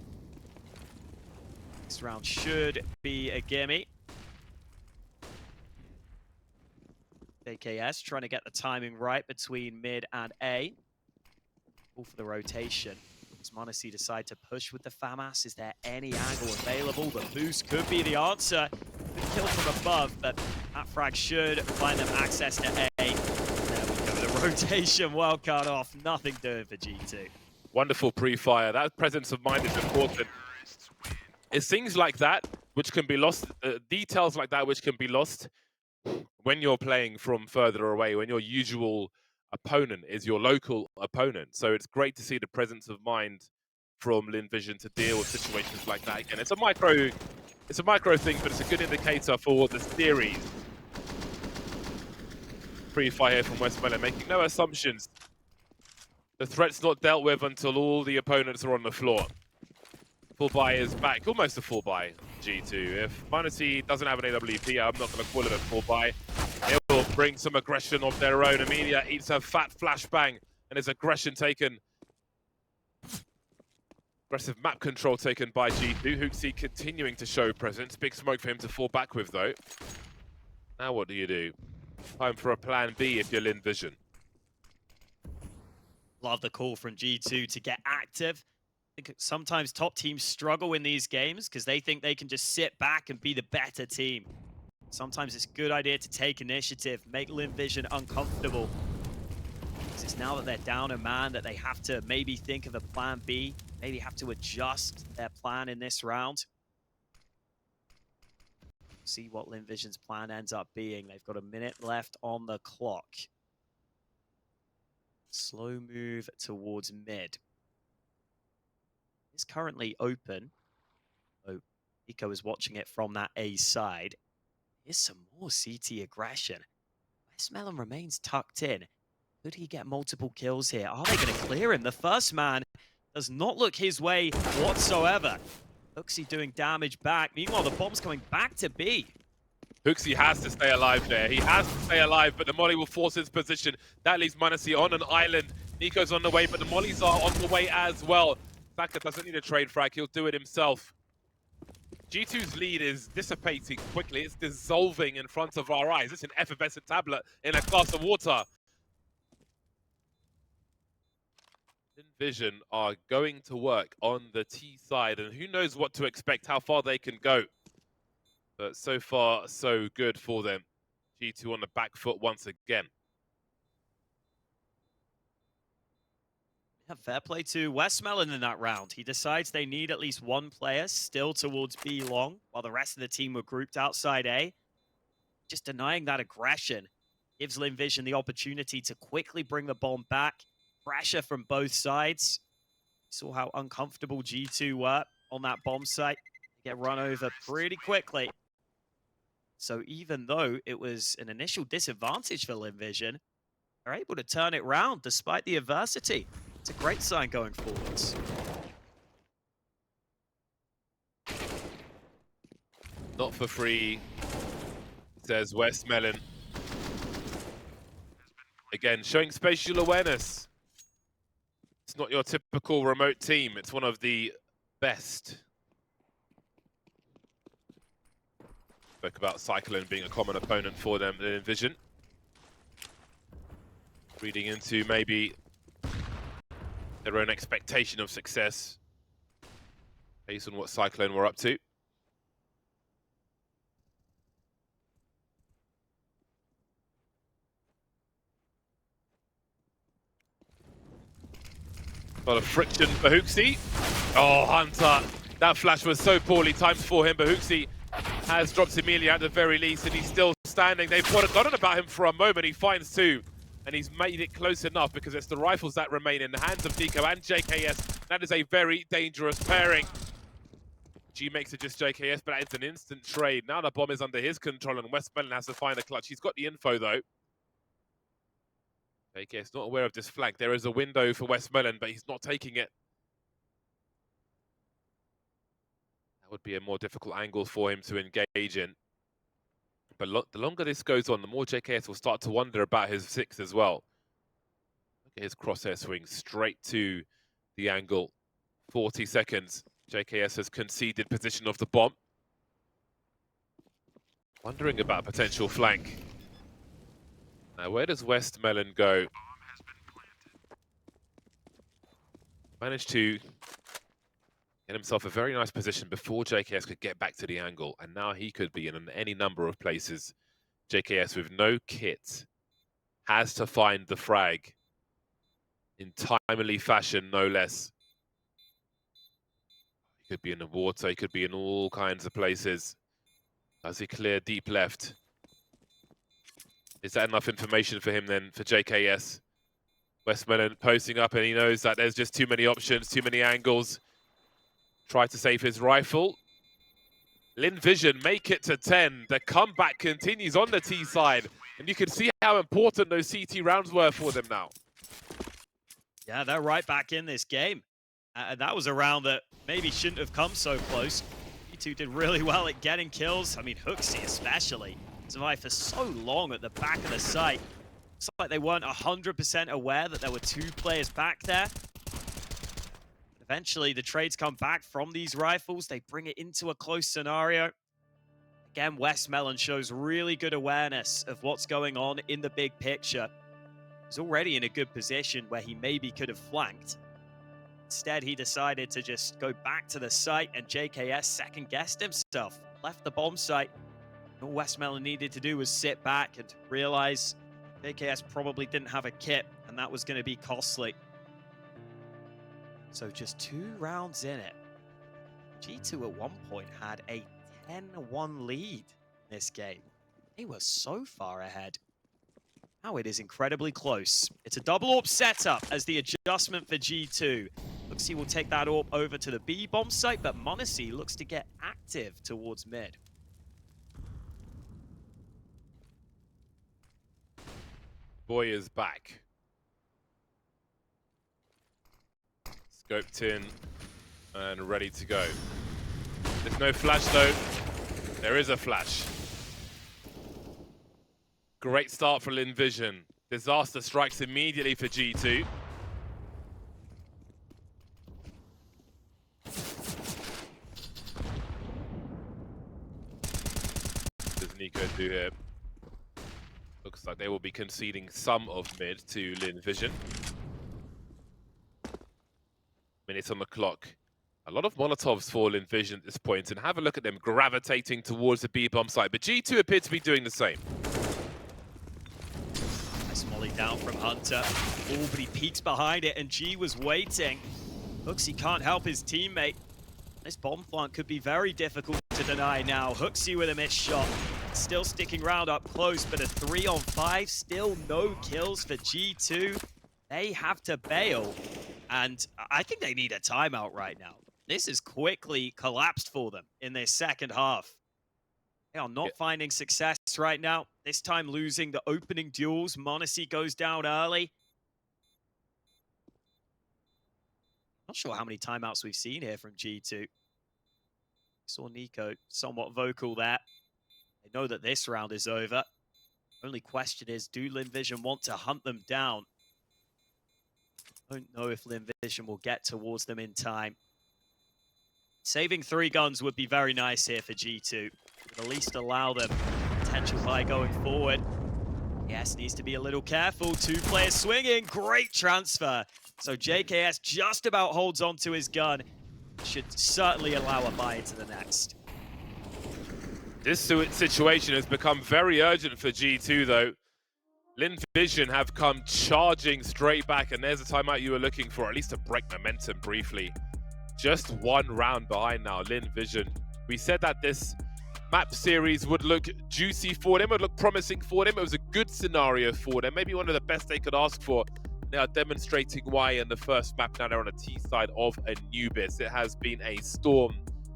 This round should be a gimme. JKS trying to get the timing right between mid and A. All for the rotation. Does m0NESY decide to push with the FAMAS? Is there any angle available? The boost could be the answer. Good kill from above, but that frag should find them access to A. There we go. The rotation well cut off. Nothing doing for G2. Wonderful pre-fire. That presence of mind is important. It's things like that which can be lost, details like that which can be lost when you're playing from further away, when your usual opponent is your local opponent. So it's great to see the presence of mind from Lynn Vision to deal with situations like that. Again, it's a micro thing, but it's a good indicator for the series. Pre-fire here from westmelon, making no assumptions. The threat's not dealt with until all the opponents are on the floor. Full buy is back, almost a full buy, G2. If m0NESY doesn't have an AWP, I'm not going to call it a full buy. It will bring some aggression of their own. Amelia eats her fat flashbang, and his aggression taken. Aggressive map control taken by G2. HooXi continuing to show presence. Big smoke for him to fall back with, though. Now what do you do? Time for a plan B if you're Lynn Vision. Love the call from G2 to get active. I think sometimes top teams struggle in these games because they think they can just sit back and be the better team. Sometimes it's a good idea to take initiative, make Lynn Vision uncomfortable. Because it's now that they're down a man that they have to maybe think of a plan B, maybe have to adjust their plan in this round. See what Lynn Vision's plan ends up being. They've got a minute left on the clock. Slow move towards mid. It's currently open. Oh, Nico is watching it from that A side. Here's some more CT aggression. westmelon remains tucked in. Could he get multiple kills here? Are they going to clear him? The first man does not look his way whatsoever. HooXi doing damage back. Meanwhile, the bomb's coming back to B. HooXi has to stay alive there. He has to stay alive, but the molly will force his position. That leaves m0NESY on an island. Nico's on the way, but the mollies are on the way as well. Saka doesn't need a trade frag. He'll do it himself. G2's lead is dissipating quickly. It's dissolving in front of our eyes. It's an effervescent tablet in a glass of water. Lynn Vision are going to work on the T side, and who knows what to expect, how far they can go. But so far, so good for them. G2 on the back foot once again. Yeah, fair play to westmelon in that round. He decides they need at least one player still towards B long, while the rest of the team were grouped outside A. Just denying that aggression gives Lynn Vision the opportunity to quickly bring the bomb back. Pressure from both sides. Saw how uncomfortable G2 were on that bomb site. They get run over pretty quickly. So even though it was an initial disadvantage for Lynn Vision, they're able to turn it round despite the adversity. It's a great sign going forwards. Not for free, says westmelon. Again, showing spatial awareness. It's not your typical remote team. It's one of the best. Spoke about Cyclone being a common opponent for them in Vision. Reading into maybe their own expectation of success based on what Cyclone were up to. A lot of friction for Hooksy. Oh, Hunter. That flash was so poorly timed for him, but Hooksy has dropped Emilia at the very least, and he's still standing. They've forgotten about him for a moment. He finds two, and he's made it close enough because it's the rifles that remain in the hands of Nico and JKS. That is a very dangerous pairing. G makes it just JKS, but it's an instant trade. Now the bomb is under his control, and westmelon has to find a clutch. He's got the info, though. JKS not aware of this flank. There is a window for westmelon, but he's not taking it. That would be a more difficult angle for him to engage in. But the longer this goes on, the more JKS will start to wonder about his six as well. Look at his crosshair swing straight to the angle. 40 seconds. JKS has conceded position of the bomb. Wondering about potential flank. Now, where does westmelon go? Managed to get himself a very nice position before JKS could get back to the angle, and now he could be in any number of places. JKS with no kit has to find the frag in timely fashion, no less. He could be in the water, he could be in all kinds of places. Does he clear deep left? Is that enough information for him then, for JKS? westmelon posting up, and he knows that there's just too many options, too many angles. Try to save his rifle. Lynn Vision make it to 10. The comeback continues on the T side, and you can see how important those CT rounds were for them now. Yeah, they're right back in this game. And that was a round that maybe shouldn't have come so close. You two did really well at getting kills. I mean, Hooksy especially survived for so long at the back of the site. It's like they weren't 100% aware that there were two players back there. Eventually, the trades come back from these rifles. They bring it into a close scenario. Again, westmelon shows really good awareness of what's going on in the big picture. He's already in a good position where he maybe could have flanked. Instead, he decided to just go back to the site, and JKS second-guessed himself. Left the bomb site. All westmelon needed to do was sit back and realize JKS probably didn't have a kit, and that was going to be costly. So just 2 rounds in it. G2 at one point had a 10-1 lead in this game. They were so far ahead. Now it is incredibly close. It's a double AWP setup as the adjustment for G2. Looks he will take that AWP over to the B bomb site, but m0NESY looks to get active towards mid. Boy is back. Scoped in and ready to go. There's no flash though. There is a flash. Great start for Lynn Vision. Disaster strikes immediately for G2. What does Nico do here? Looks like they will be conceding some of mid to Lynn Vision. Minutes on the clock. A lot of Molotovs for Lynn Vision at this point, and have a look at them gravitating towards the B bomb site. But G2 appear to be doing the same. Nice initially down from Hunter. Oh, but he peeks behind it, and G was waiting. Hooksy can't help his teammate. This bomb plant could be very difficult to deny now. Hooksy with a missed shot. Still sticking around up close, but a 3-on-5. Still no kills for G2. They have to bail. And I think they need a timeout right now. This has quickly collapsed for them in their second half. They are not finding success right now. This time losing the opening duels. m0NESY goes down early. Not sure how many timeouts we've seen here from G2. Saw Nico somewhat vocal there. They know that this round is over. Only question is, do Lynn Vision want to hunt them down? Don't know if Lynn Vision will get towards them in time. Saving 3 guns would be very nice here for G2. Would at least allow them potential buy going forward. Yes, needs to be a little careful. 2 players swinging. Great transfer. So JKS just about holds on to his gun. Should certainly allow a buy into the next. This situation has become very urgent for G2 though. Lynn Vision have come charging straight back, and there's a timeout you were looking for, at least to break momentum briefly. Just 1 round behind now, Lynn Vision. We said that this map series would look juicy for them, would look promising for them. It was a good scenario for them, maybe one of the best they could ask for. They are demonstrating why in the first map. Now they're on the T side of Anubis. It has been a storm,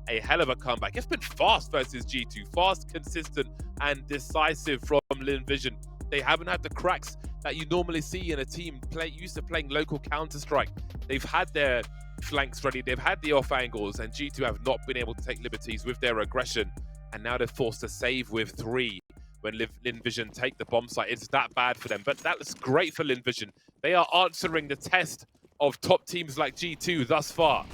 a hell of a comeback. It's been fast versus G2, fast, consistent, and decisive from Lynn Vision. They haven't had the cracks that you normally see in a team used to playing local Counter-Strike. They've had their flanks ready, they've had the off angles, and G2 have not been able to take liberties with their aggression. And now they're forced to save with 3 when Lynn Vision take the bomb site. It's that bad for them, but that's great for Lynn Vision. They are answering the test of top teams like G2 thus far.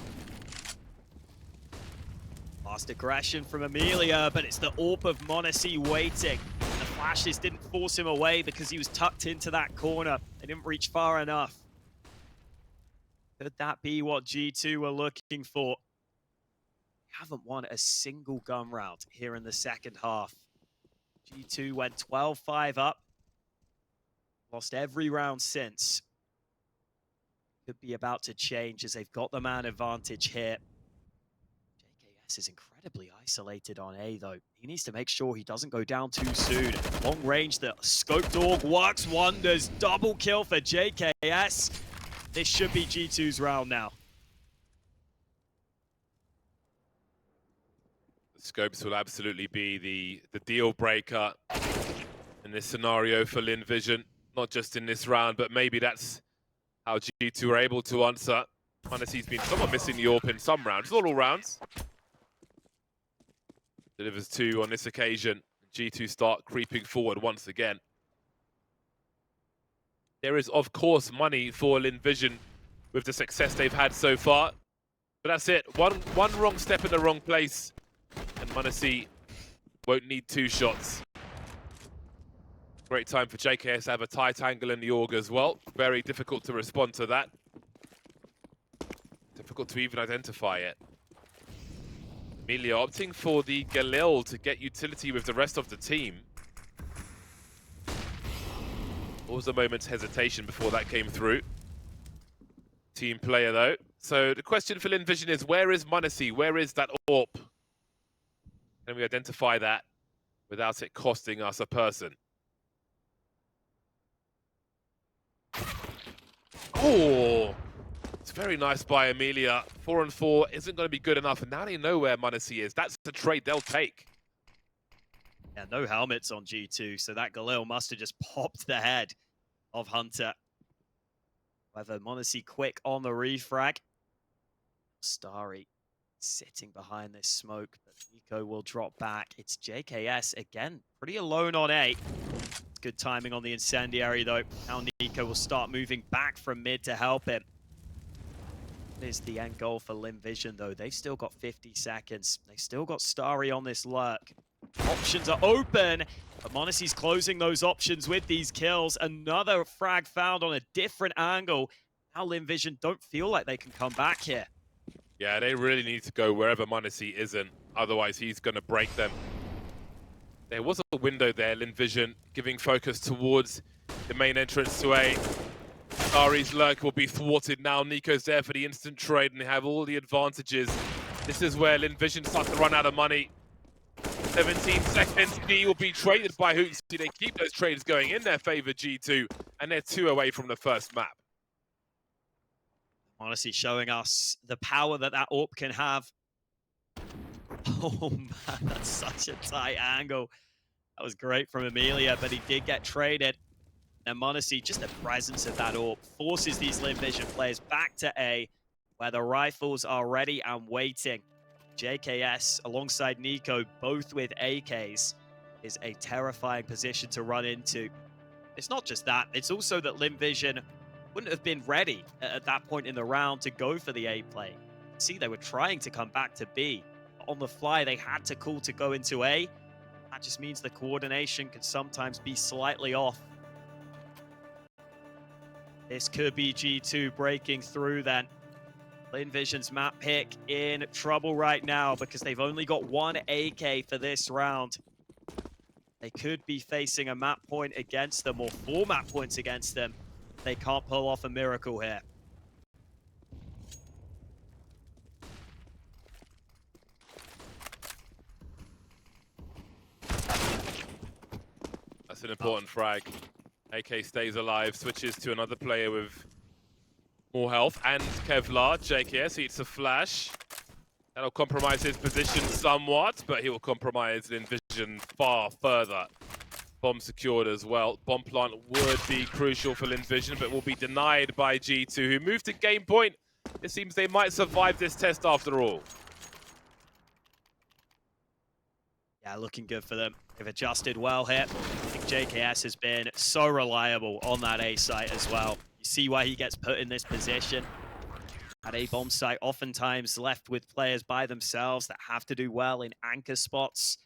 Fast aggression from Amelia, but it's the AWP of m0NESY waiting. The flashes didn't force him away because he was tucked into that corner. They didn't reach far enough. Could that be what G2 were looking for? Haven't won a single gun round here in the second half. G2 went 12-5 up. Lost every round since. Could be about to change as they've got the man advantage here. JKS is incredibly isolated on A though. He needs to make sure he doesn't go down too soon. Long range, the scope dog works wonders. Double kill for JKS. This should be G2's round now. The scopes will absolutely be the deal breaker in this scenario for Lynn Vision. Not just in this round, but maybe that's how G2 are able to answer. m0NESY's been somewhat missing the AWP in some rounds, not all rounds. Delivers 2 on this occasion. G2 start creeping forward once again. There is, of course, money for Lynn Vision with the success they've had so far. But that's it. One wrong step in the wrong place, and m0NESY won't need 2 shots. Great time for JKS to have a tight angle in the AUG as well. Very difficult to respond to that. Difficult to even identify it. Amelia opting for the Galil to get utility with the rest of the team. What was a moment's hesitation before that came through. Team player though. So the question for Lynn Vision is, where is m0NESY? Where is that AWP? Can we identify that without it costing us a person? Oh, it's very nice by Amelia. 4-on-4 isn't going to be good enough, and now they know where m0NESY is. That's the trade they'll take. Yeah, no helmets on G2, so that Galil must have just popped the head of Hunter. However, m0NESY quick on the refrag. Starry sitting behind this smoke, but Nico will drop back. It's JKS again, pretty alone on A. Good timing on the incendiary though. Now Nico will start moving back from mid to help him. Is the end goal for Lynn Vision though. They've still got 50 seconds. They've still got Starry on this lurk. Options are open, but m0NESY's closing those options with these kills. Another frag found on a different angle. Now Lynn Vision don't feel like they can come back here. Yeah, they really need to go wherever m0NESY isn't. Otherwise, he's going to break them. There was a window there, Lynn Vision giving focus towards the main entrance to A. Ari's lurk will be thwarted now. Nico's there for the instant trade, and they have all the advantages. This is where Lynn Vision starts to run out of money. 17 seconds. G will be traded by Hoots. They keep those trades going in their favor, G2, and they're 2 away from the first map. Honestly, showing us the power that that AWP can have. Oh man, that's such a tight angle. That was great from Amelia, but he did get traded. And Monacy, just the presence of that AWP forces these Lynn Vision players back to A, where the rifles are ready and waiting. JKS alongside Nico, both with AKs, is a terrifying position to run into. It's not just that, it's also that Lynn Vision wouldn't have been ready at that point in the round to go for the A play. See, they were trying to come back to B. On the fly, they had to call to go into A. That just means the coordination can sometimes be slightly off. This could be G2 breaking through then. Lynn Vision's map pick in trouble right now because they've only got 1 AK for this round. They could be facing a map point against them or 4 map points against them. They can't pull off a miracle here. That's an important frag. AK stays alive, switches to another player with more health, and Kevlar. JKS eats a flash. That'll compromise his position somewhat, but he will compromise Lynn Vision far further. Bomb secured as well. Bomb plant would be crucial for Lynn Vision, but will be denied by G2, who moved to game point. It seems they might survive this test after all. Yeah, looking good for them. They've adjusted well here. I think JKS has been so reliable on that A site as well. You see why he gets put in this position. At A bomb site, oftentimes left with players by themselves that have to do well in anchor spots.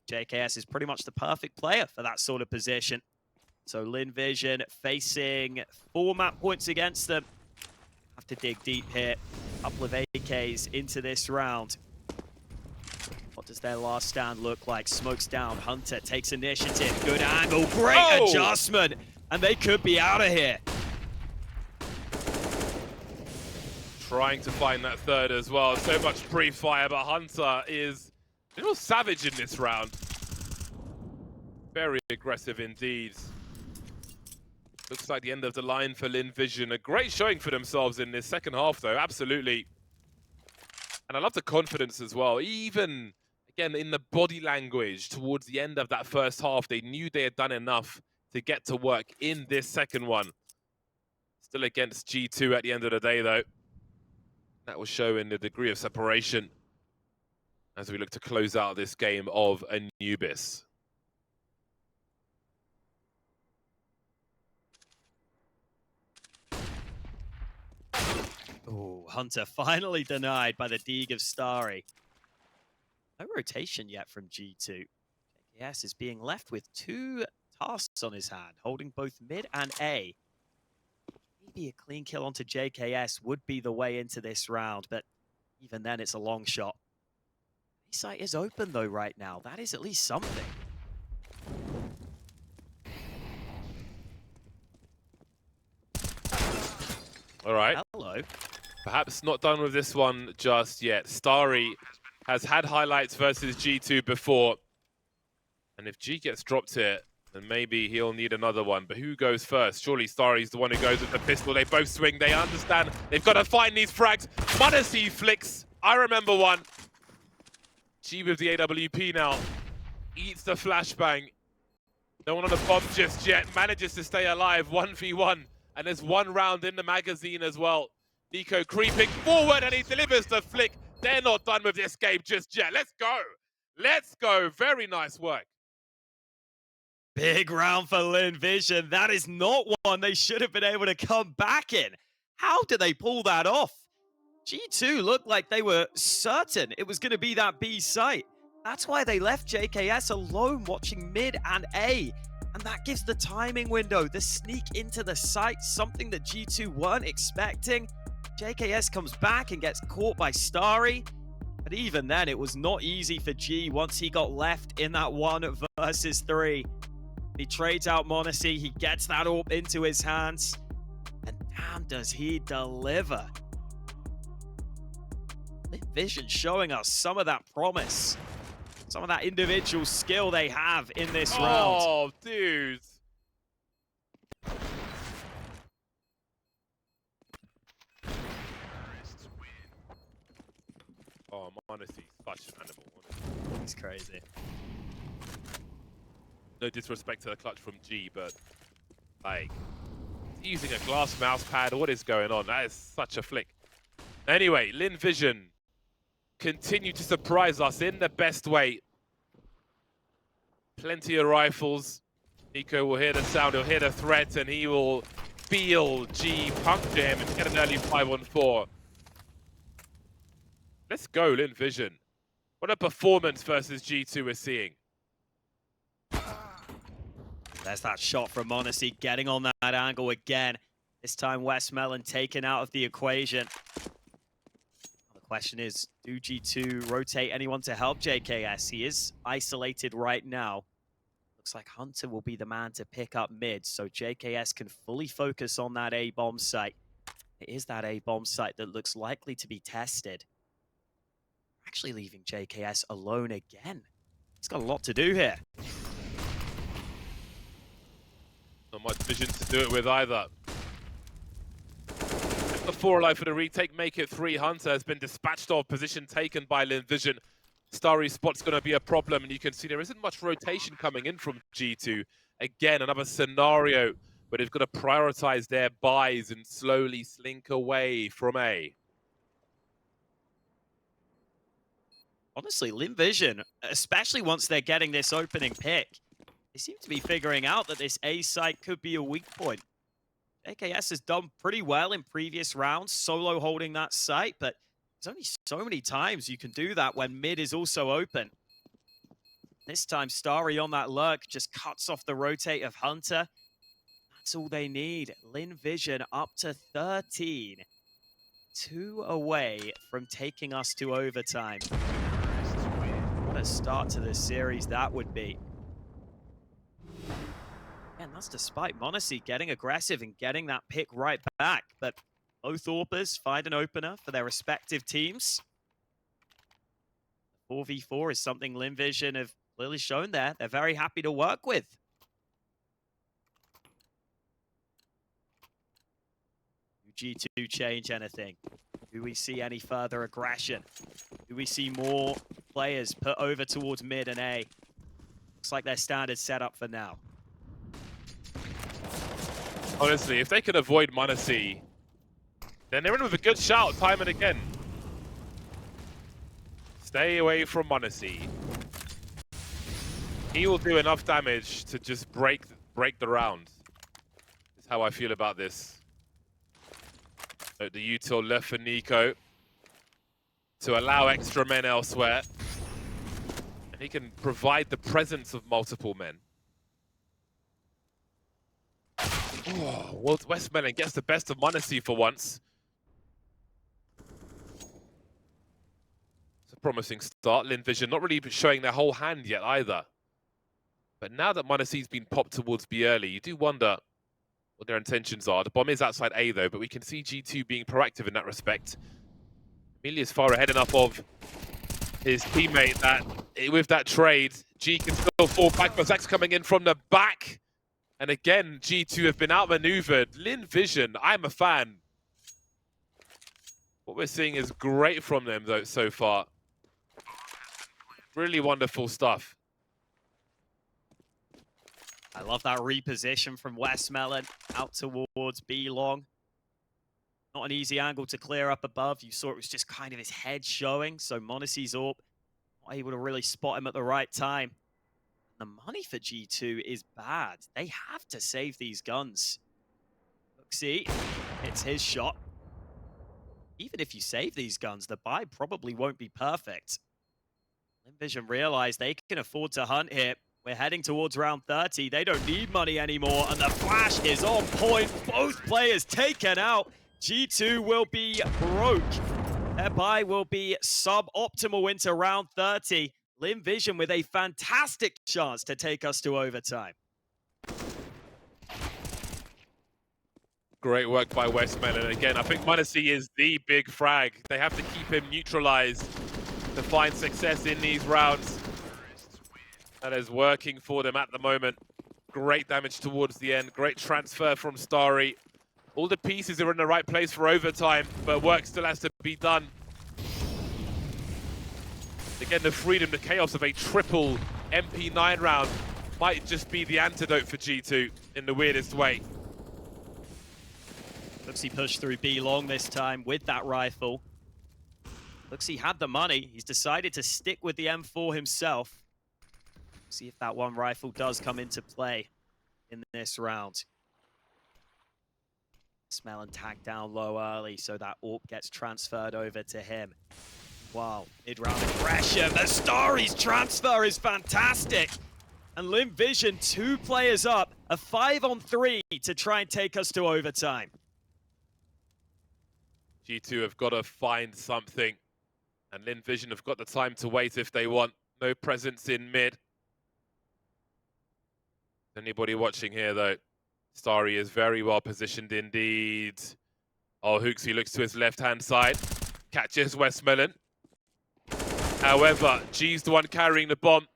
JKS is pretty much the perfect player for that sort of position. So Lynn Vision facing 4 map points against them. Have to dig deep here. Couple of AKs into this round. What does their last stand look like? Smokes down. Hunter takes initiative. Good angle. Great adjustment. And they could be out of here. Trying to find that third as well. So much pre-fire, but Hunter is a little savage in this round. Very aggressive indeed. Looks like the end of the line for Lynn Vision. A great showing for themselves in this second half, though. Absolutely. And I love the confidence as well. Even, again, in the body language towards the end of that first half, they knew they had done enough to get to work in this second one. Still against G2 at the end of the day, though. That will show in the degree of separation as we look to close out this game of Anubis. Oh, Hunter finally denied by the Deeg of Starry. No rotation yet from G2. JKS is being left with 2 tasks on his hand, holding both mid and A. Maybe a clean kill onto JKS would be the way into this round, but even then it's a long shot. A site is open though right now. That is at least something. All right. Hello. Perhaps not done with this one just yet. Starry has had highlights versus G2 before. And if G gets dropped here, then maybe he'll need another one. But who goes first? Surely Starry's the one who goes with the pistol. They both swing. They understand. They've got to find these frags. Monacy flicks. I remember one. G with the AWP now. Eats the flashbang. No one on the bomb just yet. Manages to stay alive. 1v1. And there's 1 round in the magazine as well. Nico creeping forward and he delivers the flick. They're not done with this game just yet. Let's go. Let's go. Very nice work. Big round for Lynn Vision. That is not one they should have been able to come back in. How did they pull that off? G2 looked like they were certain it was going to be that B site. That's why they left JKS alone watching mid and A. And that gives the timing window, the sneak into the site, something that G2 weren't expecting. JKS comes back and gets caught by Starry. But even then, it was not easy for G once he got left in that 1 versus 3. He trades out Monacy. He gets that AWP into his hands. And damn, does he deliver. Vision showing us some of that promise. Some of that individual skill they have in this round. Oh, dude. Oh, honestly, such an animal. Honestly. It's crazy. No disrespect to the clutch from G, but like using a glass mouse pad, what is going on? That is such a flick. Anyway, Lynn Vision continue to surprise us in the best way. Plenty of rifles. Nico will hear the sound, he'll hear the threat, and he will feel G puncture him and get an early 5-on-4. Let's go, Lynn Vision. What a performance versus G2 we're seeing. There's that shot from Monacy getting on that angle again. This time westmelon taken out of the equation. The question is, do G2 rotate anyone to help JKS? He is isolated right now. Looks like Hunter will be the man to pick up mid, so JKS can fully focus on that A-bomb site. It is that A-bomb site that looks likely to be tested. Actually leaving JKS alone again. He's got a lot to do here. Not much vision to do it with either. The 4 alive for the retake, make it 3. Hunter has been dispatched off, position taken by Lynn Vision. Starry spot's going to be a problem, and you can see there isn't much rotation coming in from G2. Again, another scenario where they've got to prioritize their buys and slowly slink away from A. Honestly, Lynn Vision, especially once they're getting this opening pick, they seem to be figuring out that this A site could be a weak point. AKS has done pretty well in previous rounds, solo holding that site, but there's only so many times you can do that when mid is also open. This time, Starry on that lurk just cuts off the rotate of Hunter. That's all they need. Lynn Vision up to 13. 2 away from taking us to overtime. What a start to this series that would be. And that's despite Monacy getting aggressive and getting that pick right back. But both AWPers find an opener for their respective teams. 4v4 is something Lynn Vision have clearly shown there. They're very happy to work with. Do G2 change anything? Do we see any further aggression? Do we see more players put over towards mid and A? Looks like their standard setup for now. Honestly, if they could avoid Monacy, then they're in with a good shout time and again. Stay away from Monacy. He will do enough damage to just break the round. That's how I feel about this. The util left for Nico to allow extra men elsewhere. And he can provide the presence of multiple men. Oh, westmelon gets the best of Monacy for once. It's a promising start. Lynn Vision not really showing their whole hand yet either. But now that Monacy's been popped towards B early, you do wonder what their intentions are. The bomb is outside A though, but we can see G2 being proactive in that respect. Emilia's far ahead enough of his teammate that with that trade, G can still fall back, but Zach's coming in from the back. And again, G2 have been outmaneuvered. Lynn Vision, I'm a fan. What we're seeing is great from them though so far. Really wonderful stuff. I love that reposition from westmelon out towards B long. Not an easy angle to clear up above. You saw it was just kind of his head showing. So Monacy's AWP not able to really spot him at the right time. The money for G2 is bad. They have to save these guns. Look, see, it's his shot. Even if you save these guns, the buy probably won't be perfect. Lynn Vision realized they can afford to hunt here. We're heading towards round 30. They don't need money anymore, and the flash is on point. Both players taken out. G2 will be broke. Their buy will be suboptimal into round 30. Lynn Vision with a fantastic chance to take us to overtime. Great work by westmelon. Again, I think m0NESY is the big frag. They have to keep him neutralized to find success in these rounds. That is working for them at the moment. Great damage towards the end. Great transfer from Starry. All the pieces are in the right place for overtime, but work still has to be done. Again, the freedom, the chaos of a triple MP9 round might just be the antidote for G2 in the weirdest way. Looks he pushed through B long this time with that rifle. Looks he had the money. He's decided to stick with the M4 himself. See if that one rifle does come into play in this round. westmelon tagged down low early, so that AWP gets transferred over to him. Wow, mid-round pressure. The Starry's transfer is fantastic. And Lynn Vision, 2 players up, a 5-on-3 to try and take us to overtime. G2 have got to find something, and Lynn Vision have got the time to wait if they want. No presence in mid. Anybody watching here, though? Starry is very well positioned indeed. Oh, Hooksy looks to his left-hand side. Catches westmelon. However, G's the one carrying the bomb.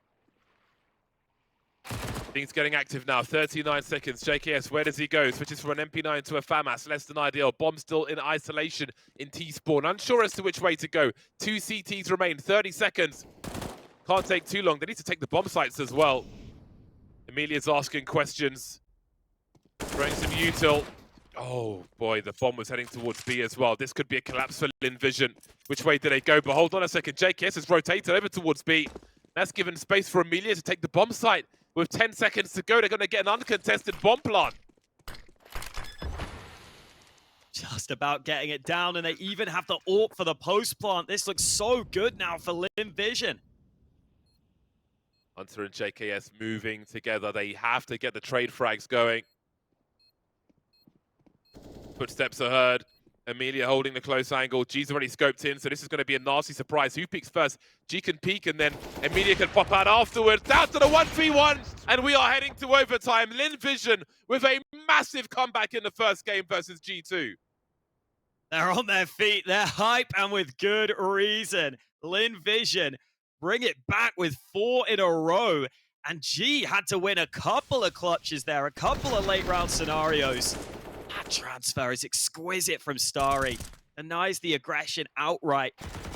Things getting active now. 39 seconds. JKS, where does he go? Switches from an MP9 to a FAMAS. Less than ideal. Bomb still in isolation in T-spawn. Unsure as to which way to go. 2 CTs remain. 30 seconds. Can't take too long. They need to take the bomb sites as well. Emilia's asking questions. Throwing some util. Oh boy, the bomb was heading towards B as well. This could be a collapse for Lynn Vision. Which way do they go? But hold on a second. JKS has rotated over towards B. That's given space for Emilia to take the bomb site. With 10 seconds to go, they're going to get an uncontested bomb plant. Just about getting it down, and they even have the AWP for the post plant. This looks so good now for Lynn Vision. Hunter and JKS moving together. They have to get the trade frags going. Footsteps are heard. Emilia holding the close angle. G's already scoped in, so this is going to be a nasty surprise. Who peeks first? G can peek, and then Emilia can pop out afterwards. Down to the 1v1, and we are heading to overtime. Lynn Vision with a massive comeback in the first game versus G2. They're on their feet. They're hype, and with good reason. Lynn Vision bring it back with 4 in a row, and G had to win a couple of clutches there, a couple of late round scenarios. That transfer is exquisite from Starry. Denies the aggression outright.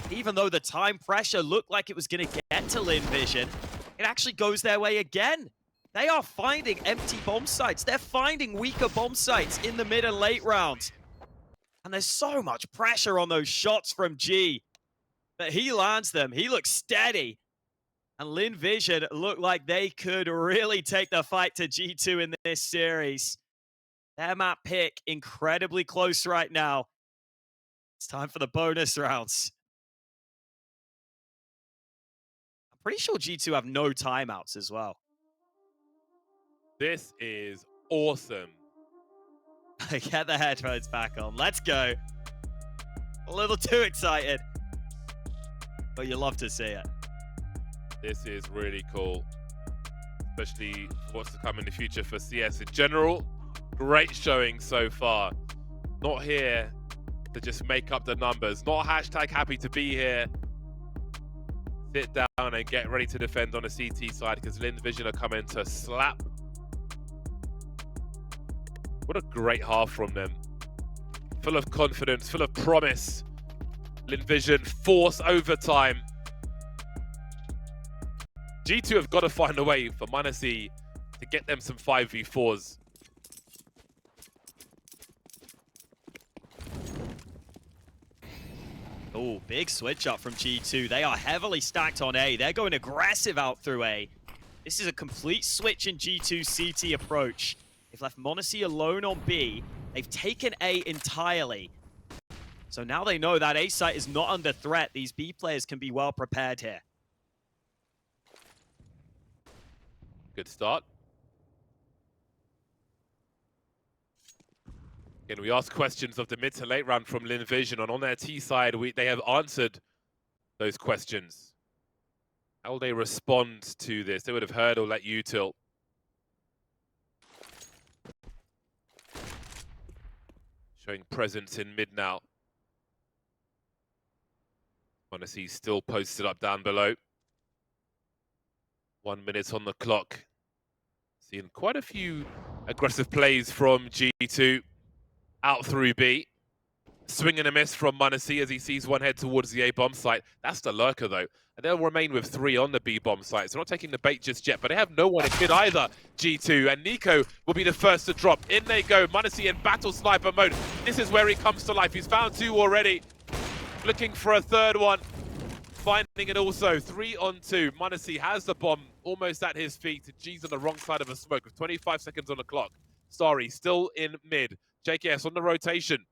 Even though the time pressure looked like it was going to get to Lynn Vision, it actually goes their way again. They are finding empty bomb sites. They're finding weaker bomb sites in the mid and late rounds. And there's so much pressure on those shots from G. But he lands them. He looks steady. And Lynn Vision looked like they could really take the fight to G2 in this series. Their map pick incredibly close right now. It's time for the bonus rounds. I'm pretty sure G2 have no timeouts as well. This is awesome. Get the headphones back on. Let's go. A little too excited. But you love to see it. This is really cool. Especially what's to come in the future for CS in general. Great showing so far. Not here to just make up the numbers. Not hashtag happy to be here. Sit down and get ready to defend on the CT side because Lynn Vision are coming to slap. What a great half from them. Full of confidence, full of promise. Lynn Vision force overtime. G2 have got to find a way for m0NESY to get them some 5v4s. Oh, big switch up from G2. They are heavily stacked on A. They're going aggressive out through A. This is a complete switch in G2 CT approach. They've left m0NESY alone on B. They've taken A entirely. So now they know that A site is not under threat. These B players can be well prepared here. Good start. Again, we asked questions of the mid to late round from Lynn Vision, and on their T side, they have answered those questions. How will they respond to this? They would have heard or let util. Showing presence in mid now. Honestly, still posted up down below. 1 minute on the clock. Seeing quite a few aggressive plays from G2 out through B. Swing and a miss from Munacy as he sees one head towards the A bomb site. That's the lurker though. And they'll remain with 3 on the B bomb site. So not taking the bait just yet, but they have no one in mid either, G2. And Nico will be the first to drop. In they go, Munacy in battle sniper mode. This is where he comes to life. He's found 2 already. Looking for a third one. Finding it also, 3 on 2. Munacy has the bomb almost at his feet. G's on the wrong side of a smoke with 25 seconds on the clock. Starry still in mid. JKS on the rotation.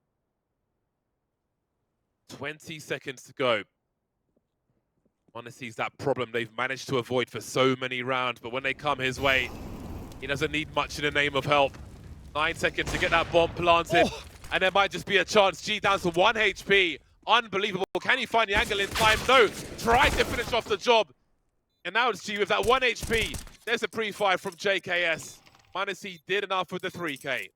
20 seconds to go. Munacy's that problem they've managed to avoid for so many rounds, but when they come his way, he doesn't need much in the name of help. 9 seconds to get that bomb planted, and there might just be a chance. G down to 1 HP. Unbelievable. Can he find the angle in time? No. Tried to finish off the job. And now it's G with that 1 HP. There's a pre-fire from JKS. Munacy did enough with the 3K.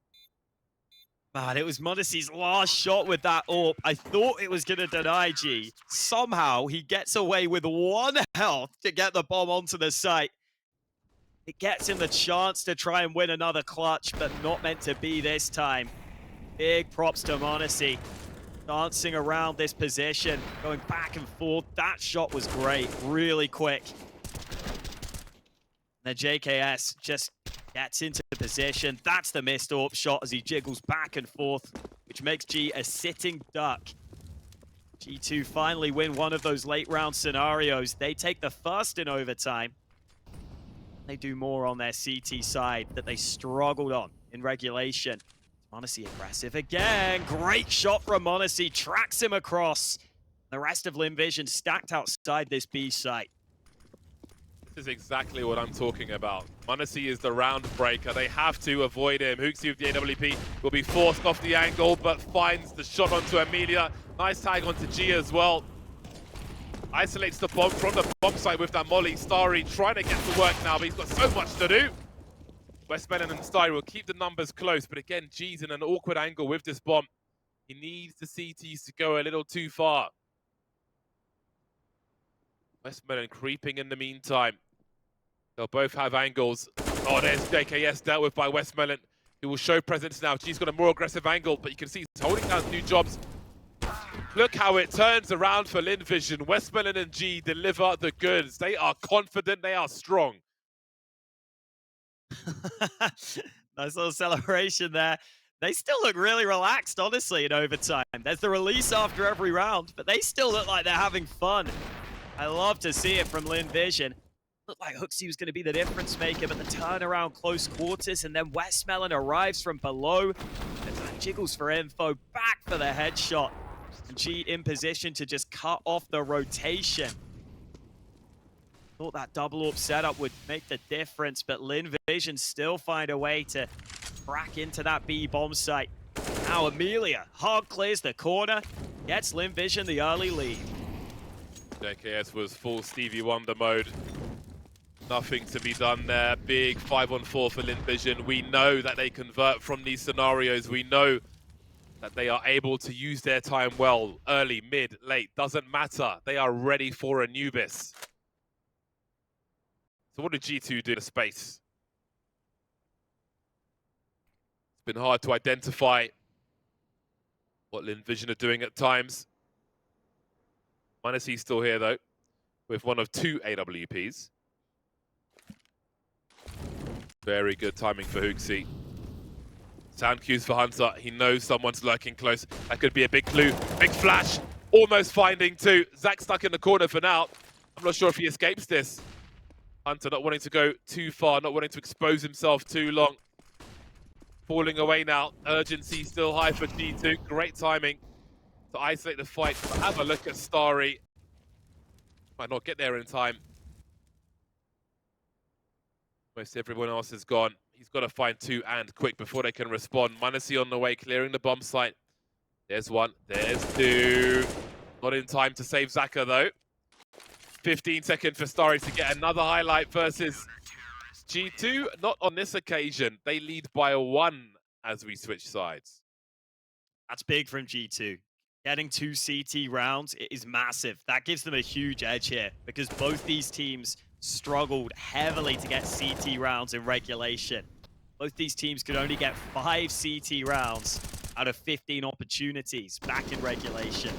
Man, it was Munacy's last shot with that AWP. I thought it was going to deny G. Somehow, he gets away with 1 health to get the bomb onto the site. It gets him the chance to try and win another clutch, but not meant to be this time. Big props to Munacy. Dancing around this position, going back and forth. That shot was great, really quick. The JKS just gets into position. That's the missed AWP shot as he jiggles back and forth, which makes G a sitting duck. G2 finally win one of those late round scenarios. They take the first in overtime. They do more on their CT side that they struggled on in regulation. Munacy aggressive again. Great shot from Munacy. Tracks him across. The rest of Lynn Vision stacked outside this B site. This is exactly what I'm talking about. Munacy is the round breaker. They have to avoid him. Hooksy with the AWP will be forced off the angle, but finds the shot onto Amelia. Nice tag onto G as well. Isolates the bomb from the bomb site with that molly. Starry trying to get to work now, but he's got so much to do. westmelon and Starry will keep the numbers close, but again, G's in an awkward angle with this bomb. He needs the CTs to go a little too far. westmelon creeping in the meantime. They'll both have angles. Oh, there's JKS dealt with by westmelon, who will show presence now. G's got a more aggressive angle, but you can see he's holding down 2 jobs. Look how it turns around for Lynn Vision. westmelon and G deliver the goods. They are confident, they are strong. Nice little celebration there. They still look really relaxed, honestly, in overtime. There's the release after every round, but they still look like they're having fun. I love to see it from Lynn Vision. Looked like Hooksy was going to be the difference maker, but the turnaround close quarters, and then westmelon arrives from below. And that jiggles for info, back for the headshot. And G in position to just cut off the rotation. Thought that double AWP setup would make the difference, but Lynn Vision still find a way to crack into that B bomb site. Now Amelia hard clears the corner, gets Lynn Vision the early lead. JKS was full Stevie Wonder mode. Nothing to be done there. Big 5-on-4 for Lynn Vision. We know that they convert from these scenarios. We know that they are able to use their time well. Early, mid, late, doesn't matter. They are ready for Anubis. So what did G2 do in the space? It's been hard to identify what Lynn Vision are doing at times. Munacy's still here though, with one of 2 AWPs. Very good timing for Hooksy. Sound cues for Hunter. He knows someone's lurking close. That could be a big clue. Big flash. Almost finding 2. Zach stuck in the corner for now. I'm not sure if he escapes this. Hunter not wanting to go too far, not wanting to expose himself too long. Falling away now. Urgency still high for G2. Great timing to isolate the fight. But have a look at Starry. Might not get there in time. Most everyone else is gone. He's got to find 2 and quick before they can respond. Munacy on the way, clearing the bomb site. There's 1. There's 2. Not in time to save Zaka though. 15 seconds for Starry to get another highlight versus G2. Not on this occasion. They lead by 1 as we switch sides. That's big from G2. Getting 2 CT rounds is massive. That gives them a huge edge here because both these teams struggled heavily to get CT rounds in regulation. Both these teams could only get 5 CT rounds out of 15 opportunities back in regulation.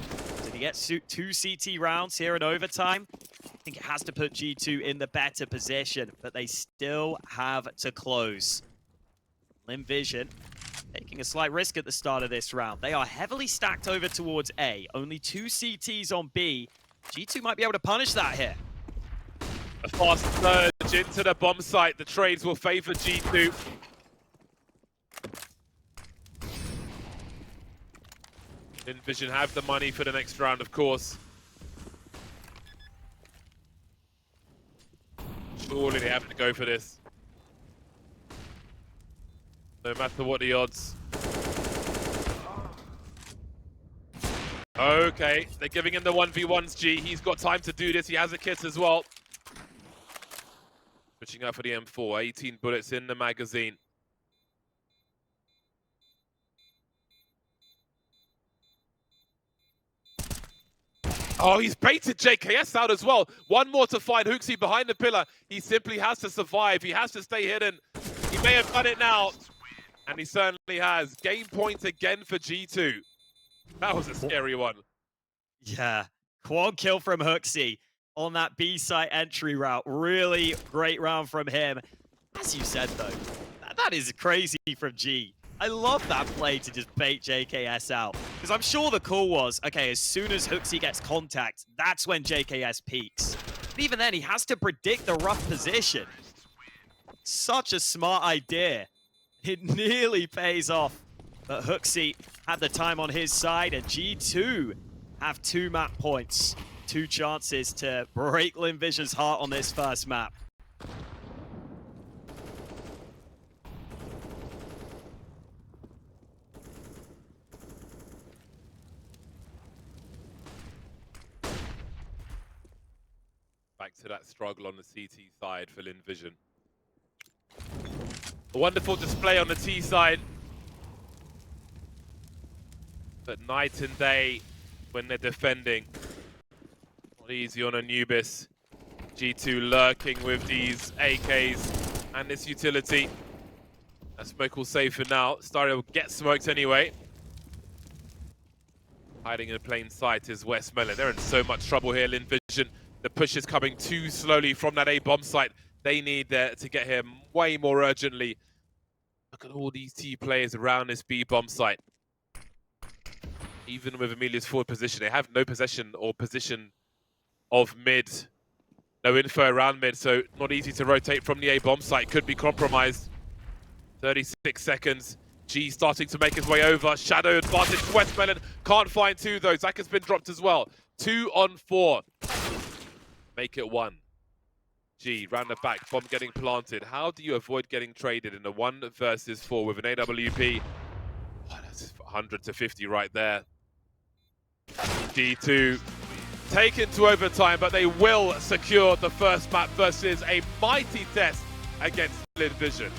So to get 2 CT rounds here in overtime, I think it has to put G2 in the better position, but they still have to close. Lynn Vision taking a slight risk at the start of this round. They are heavily stacked over towards A. Only 2 CTs on B. G2 might be able to punish that here. A fast surge into the bomb site. The trades will favor G2. Vision have the money for the next round, of course. Surely they have to go for this. No matter what the odds. Okay, they're giving him the 1v1s, G. He's got time to do this. He has a kit as well. Switching out for the M4. 18 bullets in the magazine. Oh, he's baited JKS out as well. One more to find Hooksy behind the pillar. He simply has to survive. He has to stay hidden. He may have done it now. And he certainly has. Game point again for G2. That was a scary one. Yeah, quad kill from Hooksy on that B site entry route. Really great round from him. As you said, though, that is crazy from G. I love that play to just bait JKS out. Because I'm sure the call was, okay, as soon as Hooksy gets contact, that's when JKS peaks. But even then, he has to predict the rough position. Such a smart idea. It nearly pays off. But Hooksy had the time on his side, and G2 have 2 map points. 2 chances to break Lynn Vision's heart on this first map. Back to that struggle on the CT side for Lynn Vision. A wonderful display on the T side. But night and day when they're defending. Not easy on Anubis. G2 lurking with these AKs and this utility. That smoke will save for now. Starry will get smoked anyway. Hiding in plain sight is westmelon. They're in so much trouble here, Lynn Vision. The push is coming too slowly from that A bomb site. They need to get here way more urgently. Look at all these T players around this B bomb site. Even with Amelia's forward position, they have no possession or position of mid. No info around mid, so not easy to rotate from the A bomb site. Could be compromised. 36 seconds. G starting to make his way over. Shadow advantage to westmelon. Can't find 2 though. Zach has been dropped as well. 2 on 4. Make it 1. G, round the back, bomb getting planted. How do you avoid getting traded in a 1 versus 4 with an AWP? Oh, that's 100 to 50 right there. G2 taken to overtime, but they will secure the first map versus a mighty test against Lynn Vision.